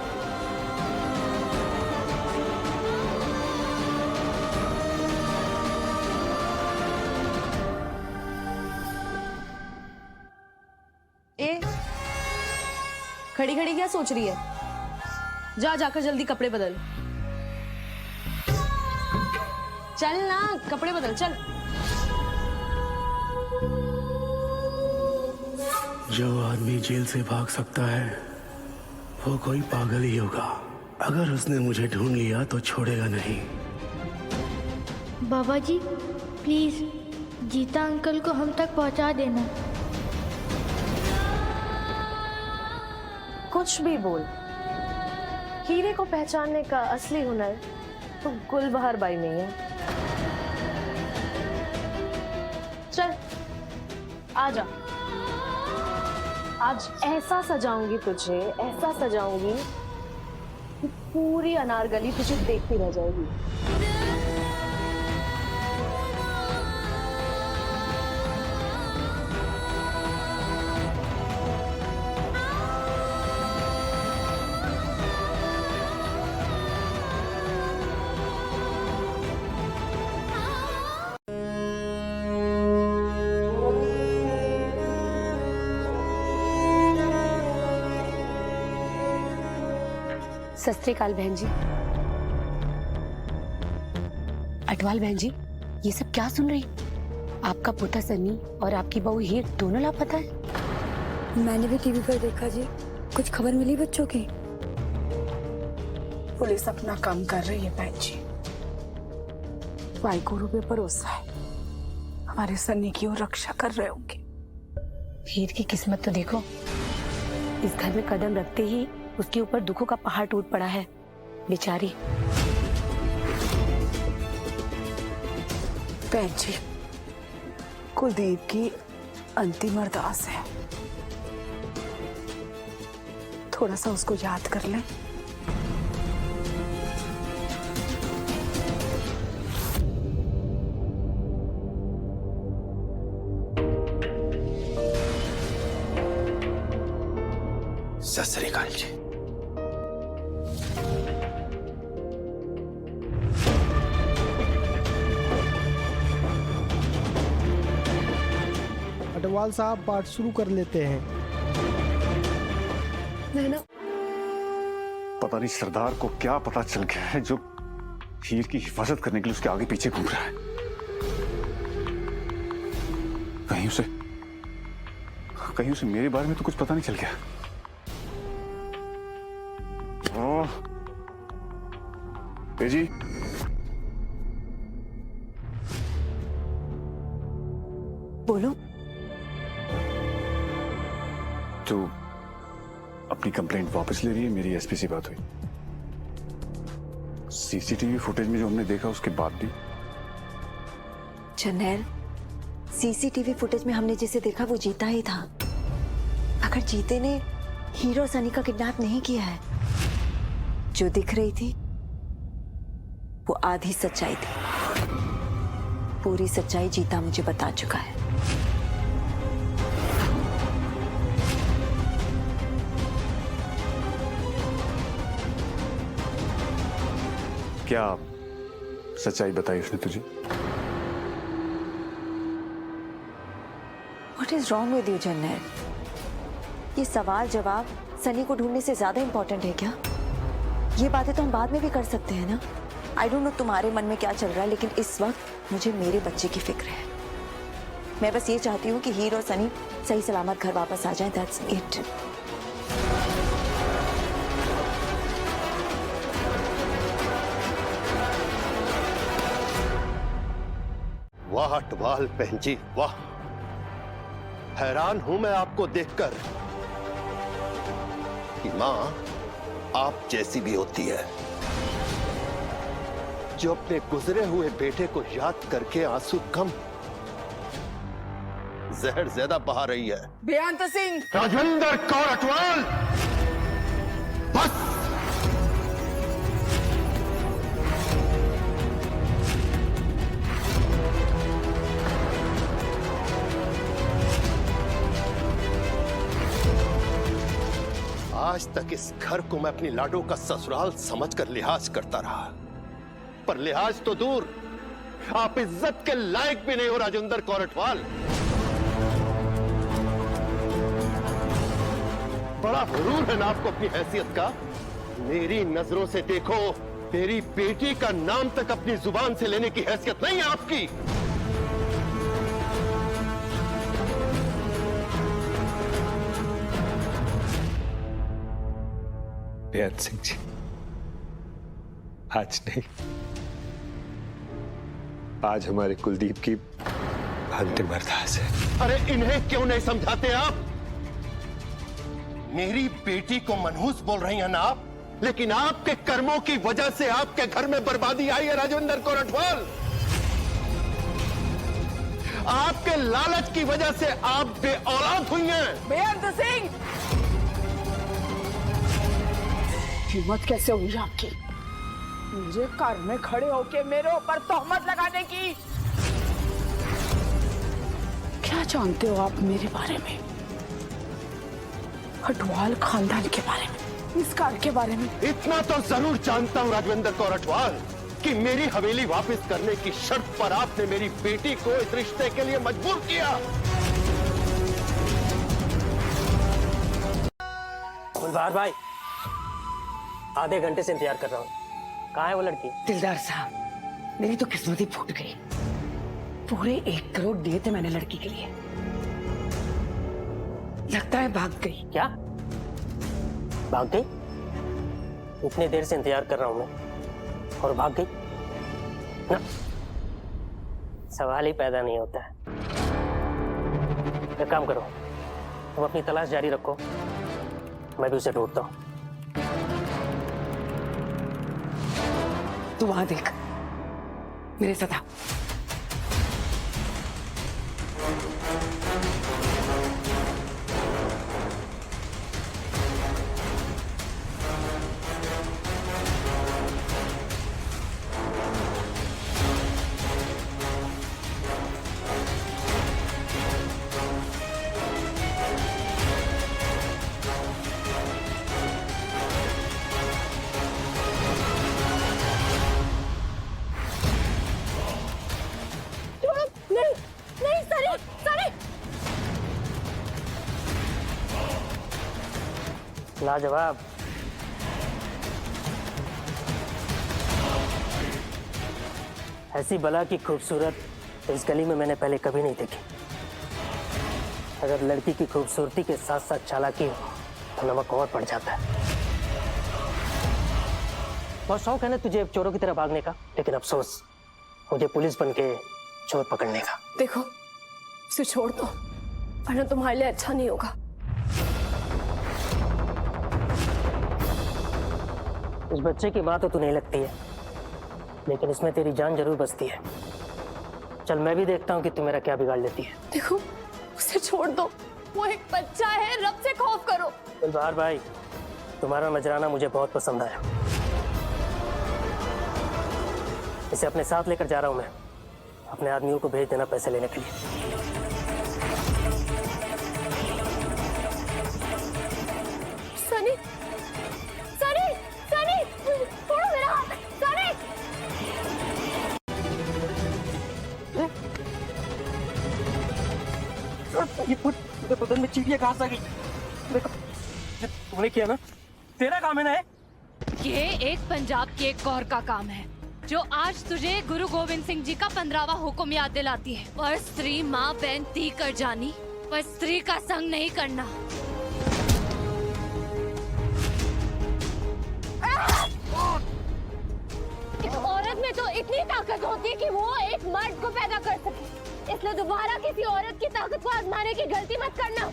ए, खड़ी खड़ी क्या सोच रही है? जाकर जल्दी कपड़े बदल। चल ना, कपड़े बदल, चल। जो आदमी जेल से भाग सकता है वो कोई पागल ही होगा। अगर उसने मुझे ढूंढ लिया तो छोड़ेगा नहीं। बाबा जी, प्लीज जीता अंकल को हम तक पहुंचा देना। कुछ भी बोल, हीरे को पहचानने का असली हुनर तो गुलबहार बाई में है। चल, आजा। आज ऐसा सजाऊंगी तुझे, ऐसा सजाऊंगी कि पूरी अनारगली तुझे देखती रह जाएगी। सत श्री अकाल बहन जी। अटवाल बहन जी, ये सब क्या सुन रही? आपका पोता सनी और आपकी बहू हीर दोनों लापता है। मैंने भी टीवी पर देखा जी। कुछ खबर मिली बच्चों की? पुलिस अपना काम कर रही है बहन जी। वाहिगुरु पे भरोसा है, हमारे सन्नी की वो रक्षा कर रहे होंगे। हीर की किस्मत तो देखो, इस घर में कदम रखते ही उसके ऊपर दुखों का पहाड़ टूट पड़ा है, बेचारी। बहन जी, कुलदीप की अंतिम अरदास है, थोड़ा सा उसको याद कर लें। सत श्री अकाल जी। अटवाल साहब, पाठ शुरू कर लेते हैं। मैं ना पता नहीं सरदार को क्या पता चल गया है जो हीर की हिफाजत करने के लिए उसके आगे पीछे घूम रहा है। कहीं उसे मेरे बारे में तो कुछ पता नहीं चल गया। जी बोलो। तो अपनी कंप्लेंट वापस ले रही है? मेरी एसपी से बात हुई, सीसीटीवी फुटेज में जो हमने देखा उसके बाद भी। जरनैल, सीसीटीवी फुटेज में हमने जिसे देखा वो जीता ही था। अगर जीते ने हीरो और सनी का किडनैप नहीं किया है, जो दिख रही थी वो आधी सच्चाई थी। पूरी सच्चाई जीता मुझे बता चुका है। क्या सच्चाई बताई उसने तुझे? What is wrong with you, जरनैल? ये सवाल जवाब सनी को ढूंढने से ज्यादा इंपॉर्टेंट है क्या? ये बातें तो हम बाद में भी कर सकते हैं ना। आई डोंट नो तुम्हारे मन में क्या चल रहा है, लेकिन इस वक्त मुझे मेरे बच्चे की फिक्र है। मैं बस ये चाहती हूँ कि हीर और सनी सही सलामत घर वापस आ जाएं। That's it. वाह अटवाल बहन जी, वाह। हैरान हूं मैं आपको देखकर कि मां आप जैसी भी होती है, जो अपने गुजरे हुए बेटे को याद करके आंसू कम जहर ज्यादा बहा रही है। बेअंत सिंह, राजेंद्र कौर अटवाल, बस। आज तक इस घर को मैं अपनी लाडो का ससुराल समझकर लिहाज करता रहा, पर लिहाज तो दूर, आप इज्जत के लायक भी नहीं हो राजेंद्र कौर अटवाल। बड़ा गुरूर है ना आपको अपनी हैसियत का। मेरी नजरों से देखो, तेरी बेटी का नाम तक अपनी जुबान से लेने की हैसियत नहीं है आपकी। बेअंत सिंह जी, आज नहीं, आज हमारे कुलदीप की अंतिम अरदास है। अरे इन्हें क्यों नहीं समझाते आप? मेरी बेटी को मनहूस बोल रही हैं ना आप, लेकिन आपके कर्मों की वजह से आपके घर में बर्बादी आई है राजेंद्र कौर अटवाल। आपके लालच की वजह से आप बेऔलाद हुई हैं। बेअंत सिंह, हिम्मत कैसे हुई आपकी मुझे घर में खड़े होके मेरे ऊपर तोहमत लगाने की? क्या जानते हो आप मेरे बारे में, अटवाल खानदान के बारे में, इस घर के बारे में? इतना तो जरूर जानता हूं राजेंद्र कौर अटवाल कि मेरी हवेली वापस करने की शर्त पर आपने मेरी बेटी को इस रिश्ते के लिए मजबूर किया। गुलबार भाई, आधे घंटे से इंतजार कर रहा हूँ, कहाँ है वो लड़की? दिलदार साहब, मेरी तो किस्मत ही फूट गई। पूरे 1 करोड़ दिए थे मैंने लड़की के लिए, लगता है भाग गई। क्या भाग गई? इतनी देर से इंतजार कर रहा हूँ मैं और भाग गई ना? सवाल ही पैदा नहीं होता है। एक काम करो, तुम अपनी तलाश जारी रखो, मैं भी उसे ढूंढता हूँ। तू वहां देख, मेरे साथ आ। लाजवाब। ऐसी बला की खूबसूरत इस गली में मैंने पहले कभी नहीं देखी। अगर लड़की की खूबसूरती के साथ साथ चालाकी हो तो नमक और पड़ जाता है। बहुत शौक है ना तुझे चोरों की तरह भागने का, लेकिन अफसोस मुझे पुलिस बन के चोर पकड़ने का। देखो, इसे छोड़ दो, वरना तुम्हारे लिए अच्छा नहीं होगा। इस बच्चे की माँ तो तू नहीं लगती है, लेकिन इसमें तेरी जान जरूर बसती है। चल मैं भी देखता हूँ कि तू मेरा क्या बिगाड़ लेती है। देखो, उसे छोड़ दो, वो एक बच्चा है, रब से खौफ करो। गुलबहार भाई, तुम्हारा नजराना मुझे बहुत पसंद आया। इसे अपने साथ लेकर जा रहा हूँ मैं। अपने आदमियों को भेज देना पैसे लेने के लिए। सनी, सनी, सनी, छोड़ो मेरा हाथ, सनी। ये बदन में चीटियां कहाँ से आ गई? देखो, तूने किया ना, तेरा काम है ना। ये एक पंजाब के एक कौर का काम है जो आज तुझे गुरु गोविंद सिंह जी का 15वां हुक्म याद दिलाती है। पर स्त्री माँ बहन ती कर जानी, पर स्त्री का संग नहीं करना। एक औरत में तो इतनी ताकत होती है कि वो एक मर्द को पैदा कर सके, इसलिए दोबारा किसी औरत की ताकत को आजमाने की गलती मत करना।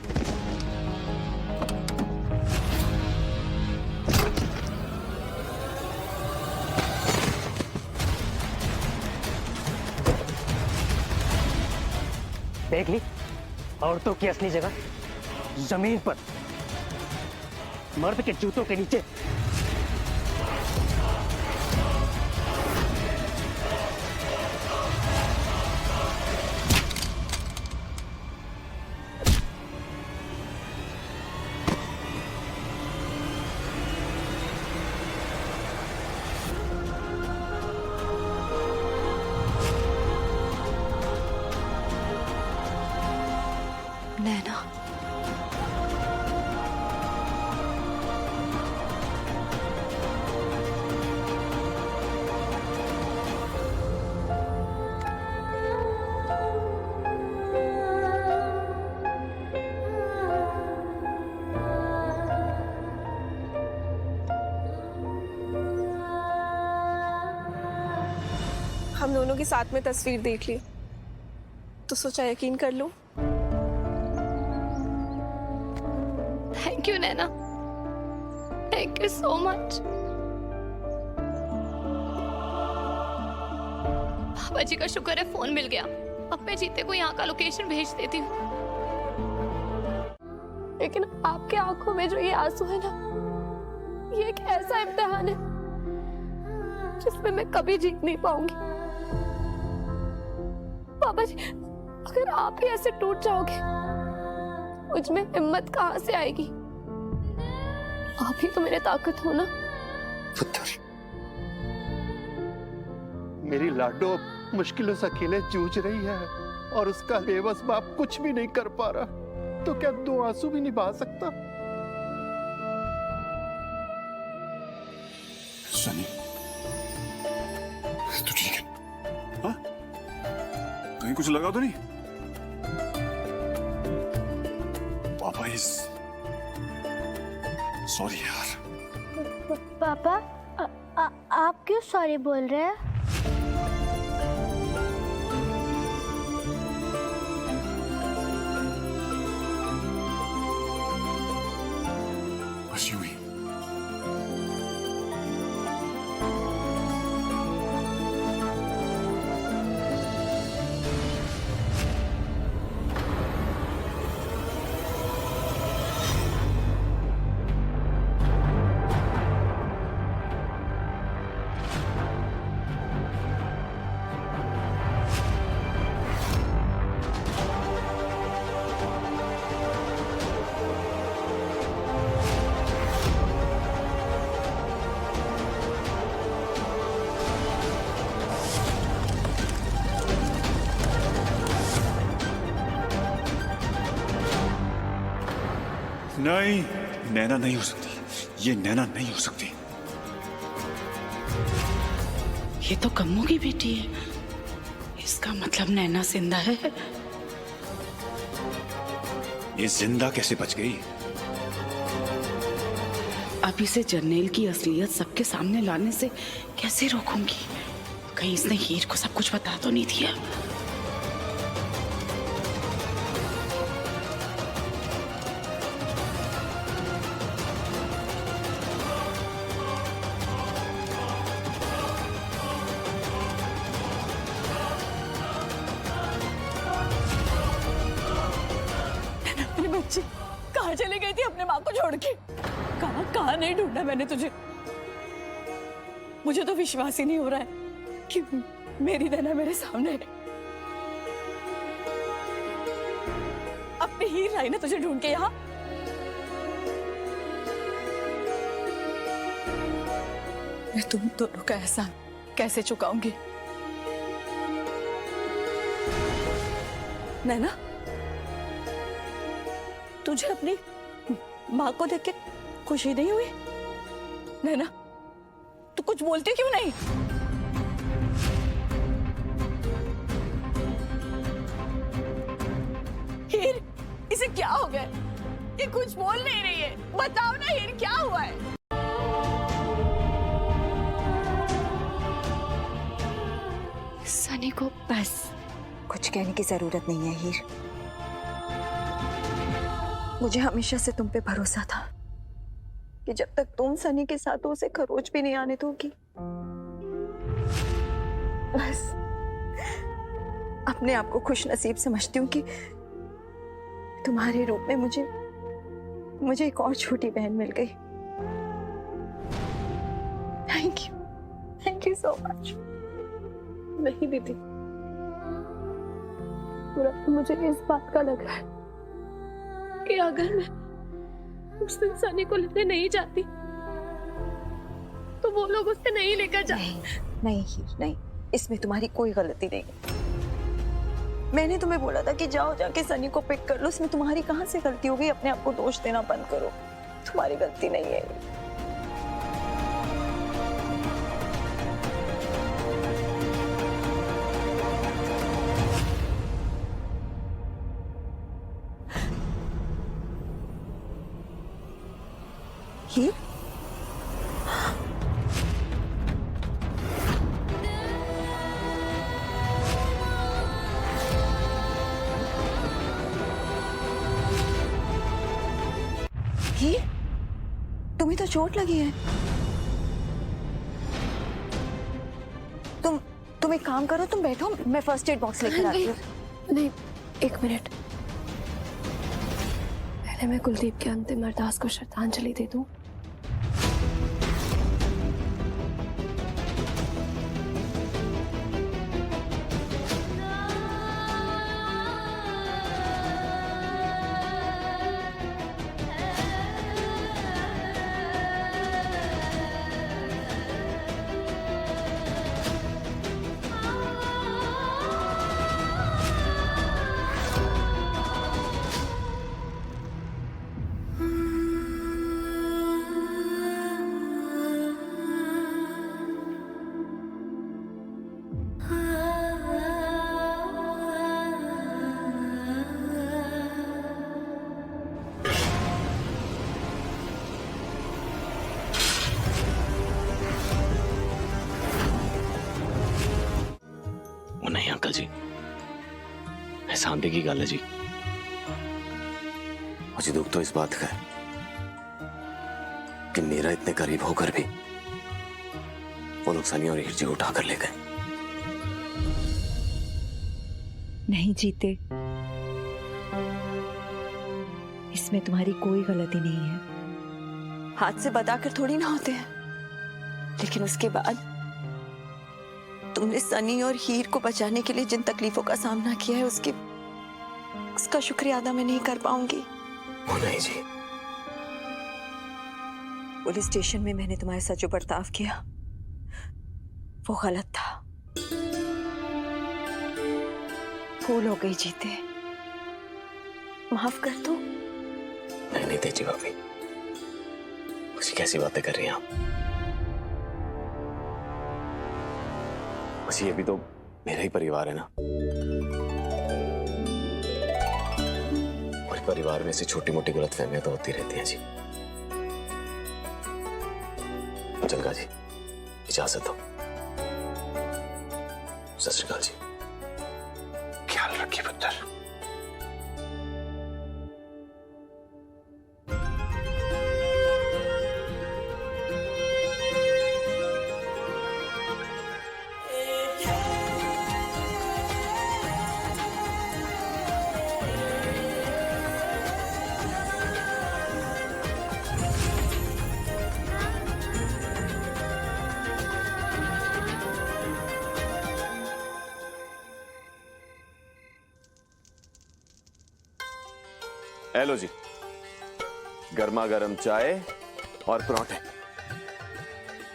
देख ली औरतों की असली जगह जमीन पर, मर्द के जूतों के नीचे। नैना, हम दोनों की साथ में तस्वीर देख ली तो सोचा यकीन कर लूं। Thank you Naina, thank you so much. बाबा जी का शुक्र है फोन मिल गया। अब मैं जीते को यहाँ का लोकेशन भेज देती हूँ। लेकिन आपके आंखों में जो ये आंसू है ना, ये एक ऐसा इम्तिहान है जिसमें मैं कभी जीत नहीं पाऊंगी। बाबा जी, अगर आप ही ऐसे टूट जाओगे, मुझ में हिम्मत कहाँ से आएगी? आप ही तो मेरे ताकत हो ना। मेरी लाडो मुश्किलों से अकेले जूझ रही है और उसका बेबस बाप कुछ भी नहीं कर पा रहा, तो क्या 2 आंसू भी निभा सकता? सनी, तू ठीक है? हाँ? कहीं कुछ लगा तो नहीं? पापा इज सॉरी यार। पापा, आप क्यों सॉरी बोल रहे हैं? बस यूं ही। नहीं, नैना नहीं हो सकती, ये नैना नहीं हो सकती। ये तो कम्मू की बेटी है, इसका मतलब नैना जिंदा है। ये जिंदा कैसे बच गई? अब इसे जर्नेल की असलियत सबके सामने लाने से कैसे रोकूंगी? कहीं इसने हीर को सब कुछ बता तो नहीं दिया? मेरी बच्ची कहाँ चली गई थी अपने माँ को छोड़ के? कहाँ कहाँ नहीं ढूंढा मैंने तुझे। मुझे तो विश्वास ही नहीं हो रहा है कि मेरी नैना मेरे सामने है। अपनी हीर लाई ना तुझे ढूंढ के यहाँ। मैं तुम दोनों का एहसान कैसे चुकाऊंगी? नैना, तुझे अपनी माँ को देख के खुशी नहीं हुई? नैना, तू कुछ बोलती क्यों नहीं? हीर, इसे क्या हो गया? ये कुछ बोल नहीं रही है। बताओ ना हीर, क्या हुआ है? सनी को बस कुछ कहने की जरूरत नहीं है हीर। मुझे हमेशा से तुम पे भरोसा था कि जब तक तुम सनी के साथ हो उसे खरोच भी नहीं आने दोगी। बस अपने आप को खुश नसीब समझती हूँ कि तुम्हारे रूप में मुझे एक और छोटी बहन मिल गई। Thank you so much. नहीं दीदी, पूरा तो मुझे इस बात का लग रहा है कि अगर मैं उस दिन सनी को लेने नहीं जाती तो वो लोग उसे नहीं लेकर जाते। नहीं हीर, नहीं, इसमें तुम्हारी कोई गलती नहीं। मैंने तुम्हें बोला था कि जाओ जाके सनी को पिक कर लो, इसमें तुम्हारी कहाँ से गलती हो गई? अपने आप को दोष देना बंद करो, तुम्हारी गलती नहीं है। हीर, हीर, तुम्हें तो चोट लगी है। तुम एक काम करो, तुम बैठो, मैं फर्स्ट एड बॉक्स लेकर आती हूँ। नहीं, एक मिनट, पहले मैं कुलदीप के अंतिम अरदास को श्रद्धांजलि दे दूं। नहीं अंकल जी, एहसान की गल है जी। मुझे दुख तो इस बात का है कि मीरा इतने करीब होकर भी वो लोग सनी और हीर जी को उठाकर ले गए। नहीं जीते, इसमें तुम्हारी कोई गलती नहीं है। हाथ से बताकर थोड़ी ना होते हैं, लेकिन उसके बाद तुमने सनी और हीर को बचाने के लिए जिन तकलीफों का सामना किया है उसका शुक्रिया अदा मैं नहीं कर पाऊंगी। वो नहीं जी, पुलिस स्टेशन में मैंने तुम्हारे साथ जो बर्ताव किया वो गलत था। भूल हो गई जीते, माफ कर दो। नहीं नहीं तेजी भाभी, मुझे कैसी बातें कर रही हैं आप? बस ये भी तो मेरा ही परिवार है ना। और परिवार में से छोटी मोटी गलतफहमियां तो होती रहती हैं जी। चलगा जी, इजाजत हो। सत श्री अकाल जी। ख्याल रखिए पुत्र। हेलो जी, गर्मा गर्म चाय और पराठे।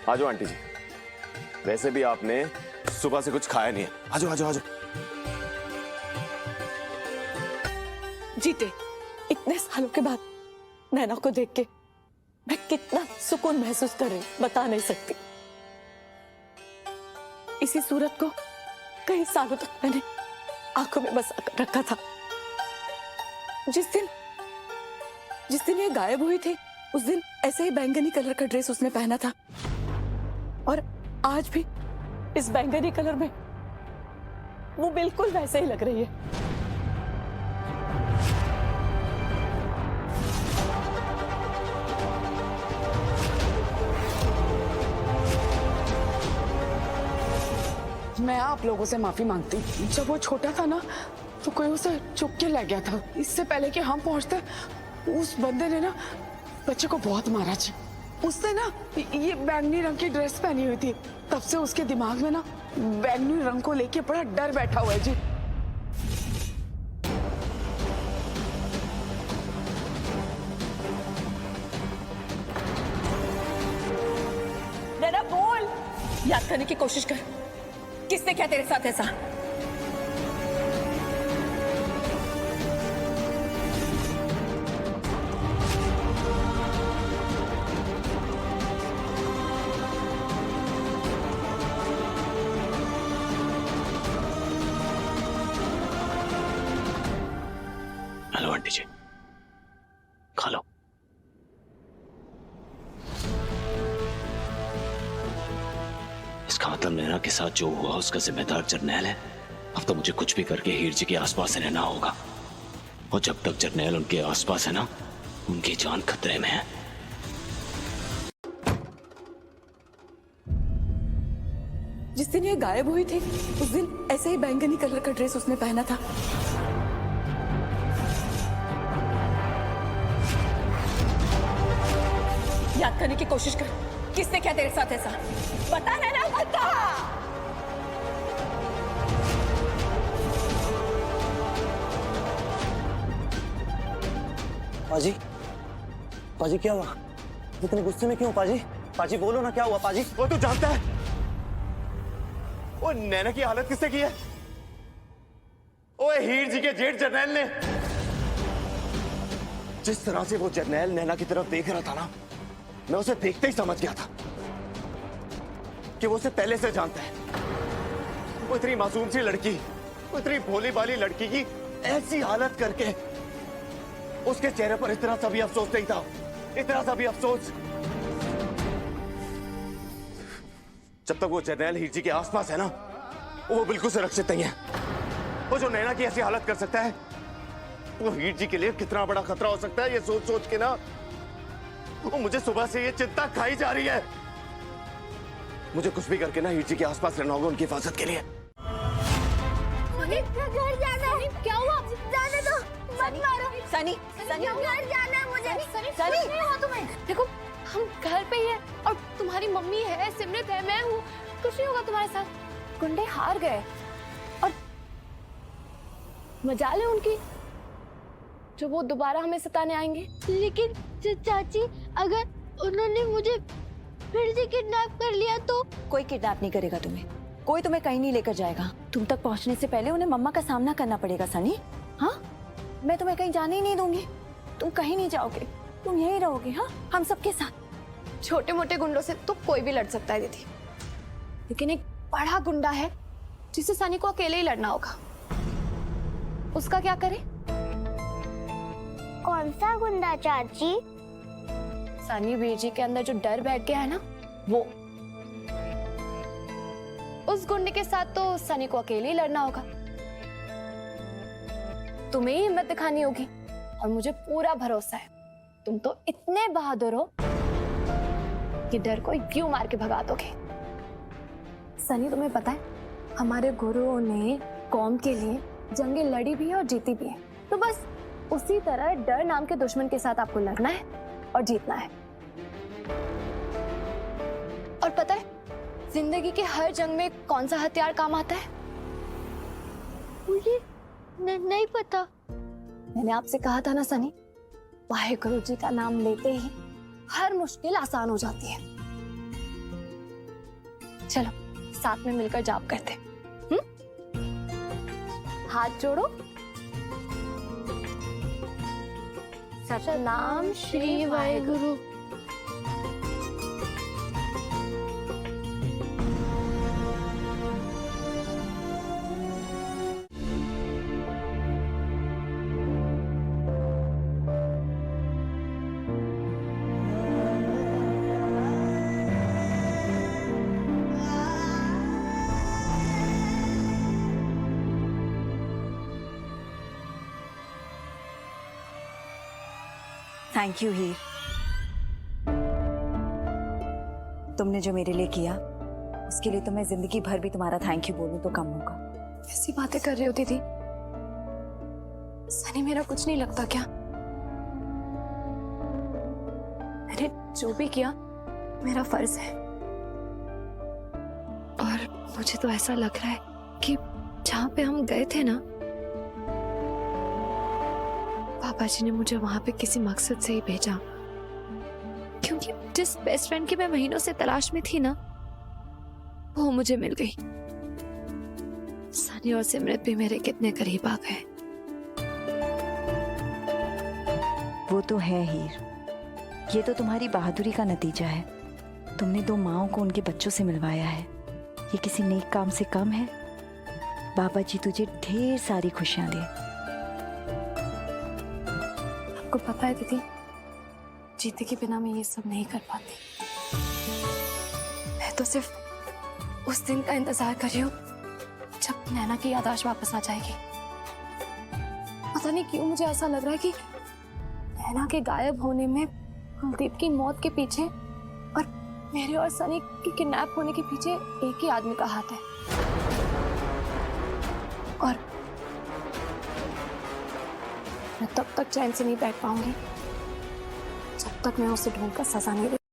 आ जाओ आंटी जी, वैसे भी आपने सुबह से कुछ खाया नहीं है। आ जाओ आ जाओ आ जाओ। जीते इतने सालों के बाद नैना को देख के मैं कितना सुकून महसूस कर रही बता नहीं सकती। इसी सूरत को कई सालों तक मैंने आंखों में बसा कर रखा था। जिस दिन ये गायब हुई थी उस दिन ऐसे ही बैंगनी कलर का ड्रेस उसने पहना था, और आज भी इस बैंगनी कलर में वो बिल्कुल वैसे ही लग रही है। मैं आप लोगों से माफी मांगती हूँ। जब वो छोटा था ना तो कोई उसे चुप के ले गया था। इससे पहले कि हम पहुंचते उस बंदे ने ना बच्चे को बहुत मारा जी। उसने ना ये बैंगनी रंग की ड्रेस पहनी हुई थी, तब से उसके दिमाग में ना बैंगनी रंग को लेके बड़ा डर बैठा हुआ है जी। नैना बोल, याद करने की कोशिश कर, किसने क्या तेरे साथ ऐसा? हेलो आंटी जी, खा लो। इसका मतलब नैना के साथ जो हुआ उसका जिम्मेदार जरनैल है। अब तो मुझे कुछ भी करके हीर जी के आसपास रहना होगा, और जब तक जरनैल उनके आसपास है ना, उनकी जान खतरे में है। जिस दिन ये गायब हुई थी उस दिन ऐसे ही बैंगनी कलर का ड्रेस उसने पहना था। याद करने की कोशिश कर, किसने क्या तेरे साथ ऐसा? बता नैना, बता। पाजी, पाजी क्या हुआ? इतने गुस्से में क्यों पाजी? पाजी बोलो ना, क्या हुआ पाजी? वो तू जानता है वो नैना की हालत किसने की है? ओए हीर जी के जेठ जरनैल ने। जिस तरह से वो जरनैल नैना की तरफ देख रहा था ना, मैं उसे देखते ही समझ गया था कि वो उसे पहले से जानता है। वो इतनी मासूम सी लड़की, वो इतनी भोली भाली लड़की की ऐसी हालत करके उसके चेहरे पर इतना सा भी अफसोस नहीं था, इतना सा भी अफसोस। जब तक वो जरनैल हीर जी के आसपास है ना, वो बिल्कुल सुरक्षित नहीं है। वो जो नैना की ऐसी हालत कर सकता है, वो हीर जी के लिए कितना बड़ा खतरा हो सकता है, ये सोच सोच के ना वो मुझे सुबह से ये चिंता खाई जा रही है। मुझे कुछ भी करके ना हीर जी के आसपास रहना होगा उनकी हिफाजत के लिए। मुझे घर जाना है। क्या हुआ? जाने दो, मत मारो। सनी, सनी घर जाना है मुझे। सनी, सनी नहीं हुआ तुम्हें? देखो हम घर पे ही है और तुम्हारी मम्मी है, सिमरत है, मैं हूँ, कुछ नहीं होगा तुम्हारे साथ। गुंडे हार गए और मजाल है उनकी जो वो दोबारा हमें सताने आएंगे। लेकिन चाची, अगर उन्होंने मुझे फिर से किडनैप कर लिया तो? कोई किडनैप नहीं करेगा तुम्हें, कोई तुम्हें कहीं नहीं लेकर जाएगा। तुम तक पहुंचने से पहले उन्हें मम्मा का सामना करना पड़ेगा सनी। हाँ, मैं तुम्हें कहीं जाने ही नहीं दूंगी। तुम कहीं नहीं जाओगे, तुम यहीं रहोगे। हाँ, हम सबके साथ। छोटे मोटे गुंडों से तो कोई भी लड़ सकता है दीदी, लेकिन एक बड़ा गुंडा है जिसे सनी को अकेले ही लड़ना होगा। उसका क्या करे? कौन सा गुंडा चाची? सनी वीर जी के अंदर जो डर बैठ गया है ना, वो। उस गुंडे के साथ तो सनी को अकेले ही लड़ना होगा। तुम्हें ही हिम्मत दिखानी होगी, और मुझे पूरा भरोसा है तुम तो इतने बहादुर हो कि डर को यूं मार के भगा दोगे। सनी, तुम्हें पता है हमारे गुरुओं ने कौम के लिए जंगें लड़ी भी है और जीती भी है, तो बस उसी तरह डर नाम के दुश्मन के साथ आपको लड़ना है और जीतना है। और पता है जिंदगी के हर जंग में कौन सा हथियार काम आता है? मुझे नहीं पता। मैंने आपसे कहा था ना सनी, वाहेगुरु जी का नाम लेते ही हर मुश्किल आसान हो जाती है। चलो साथ में मिलकर जाप करते हैं। हाथ जोड़ो। सतनाम श्री वाहेगुरु। थैंक यू हीर, तुमने जो मेरे लिए किया उसके लिए तो मैं जिंदगी भर भी तुम्हारा थैंक यू बोलूं तो कम होगा। कैसी बातें कर रही हो दीदी? सनी मेरा कुछ नहीं लगता क्या? मैंने जो भी किया मेरा फर्ज है, और मुझे तो ऐसा लग रहा है कि जहां पे हम गए थे ना, पापा जी ने मुझे वहां पे किसी मकसद से ही भेजा, क्योंकि जिस बेस्ट फ्रेंड की मैं महीनों से तलाश में थी ना, वो मुझे मिल गई। सनी और सिमरत भी मेरे कितने करीब आ गए। वो तो है हीर, ये तो तुम्हारी बहादुरी का नतीजा है। तुमने दो माओं को उनके बच्चों से मिलवाया है, ये किसी नेक काम से कम है। बाबा जी तुझे ढेर सारी खुशियां दे। आपको पता है दीदी, जीते के बिना मैं ये सब नहीं कर पाती। मैं तो सिर्फ उस दिन का इंतजार कर रही हूँ जब नैना की याददाश्त वापस आ जाएगी। पता नहीं क्यों मुझे ऐसा लग रहा है कि नैना के गायब होने में, कुलदीप की मौत के पीछे और मेरे और सनी के किडनैप होने के पीछे एक ही आदमी का हाथ है। और मैं तब तक चैन से नहीं बैठ पाऊंगी जब तक मैं उसे ढूंढकर सजा नहीं दे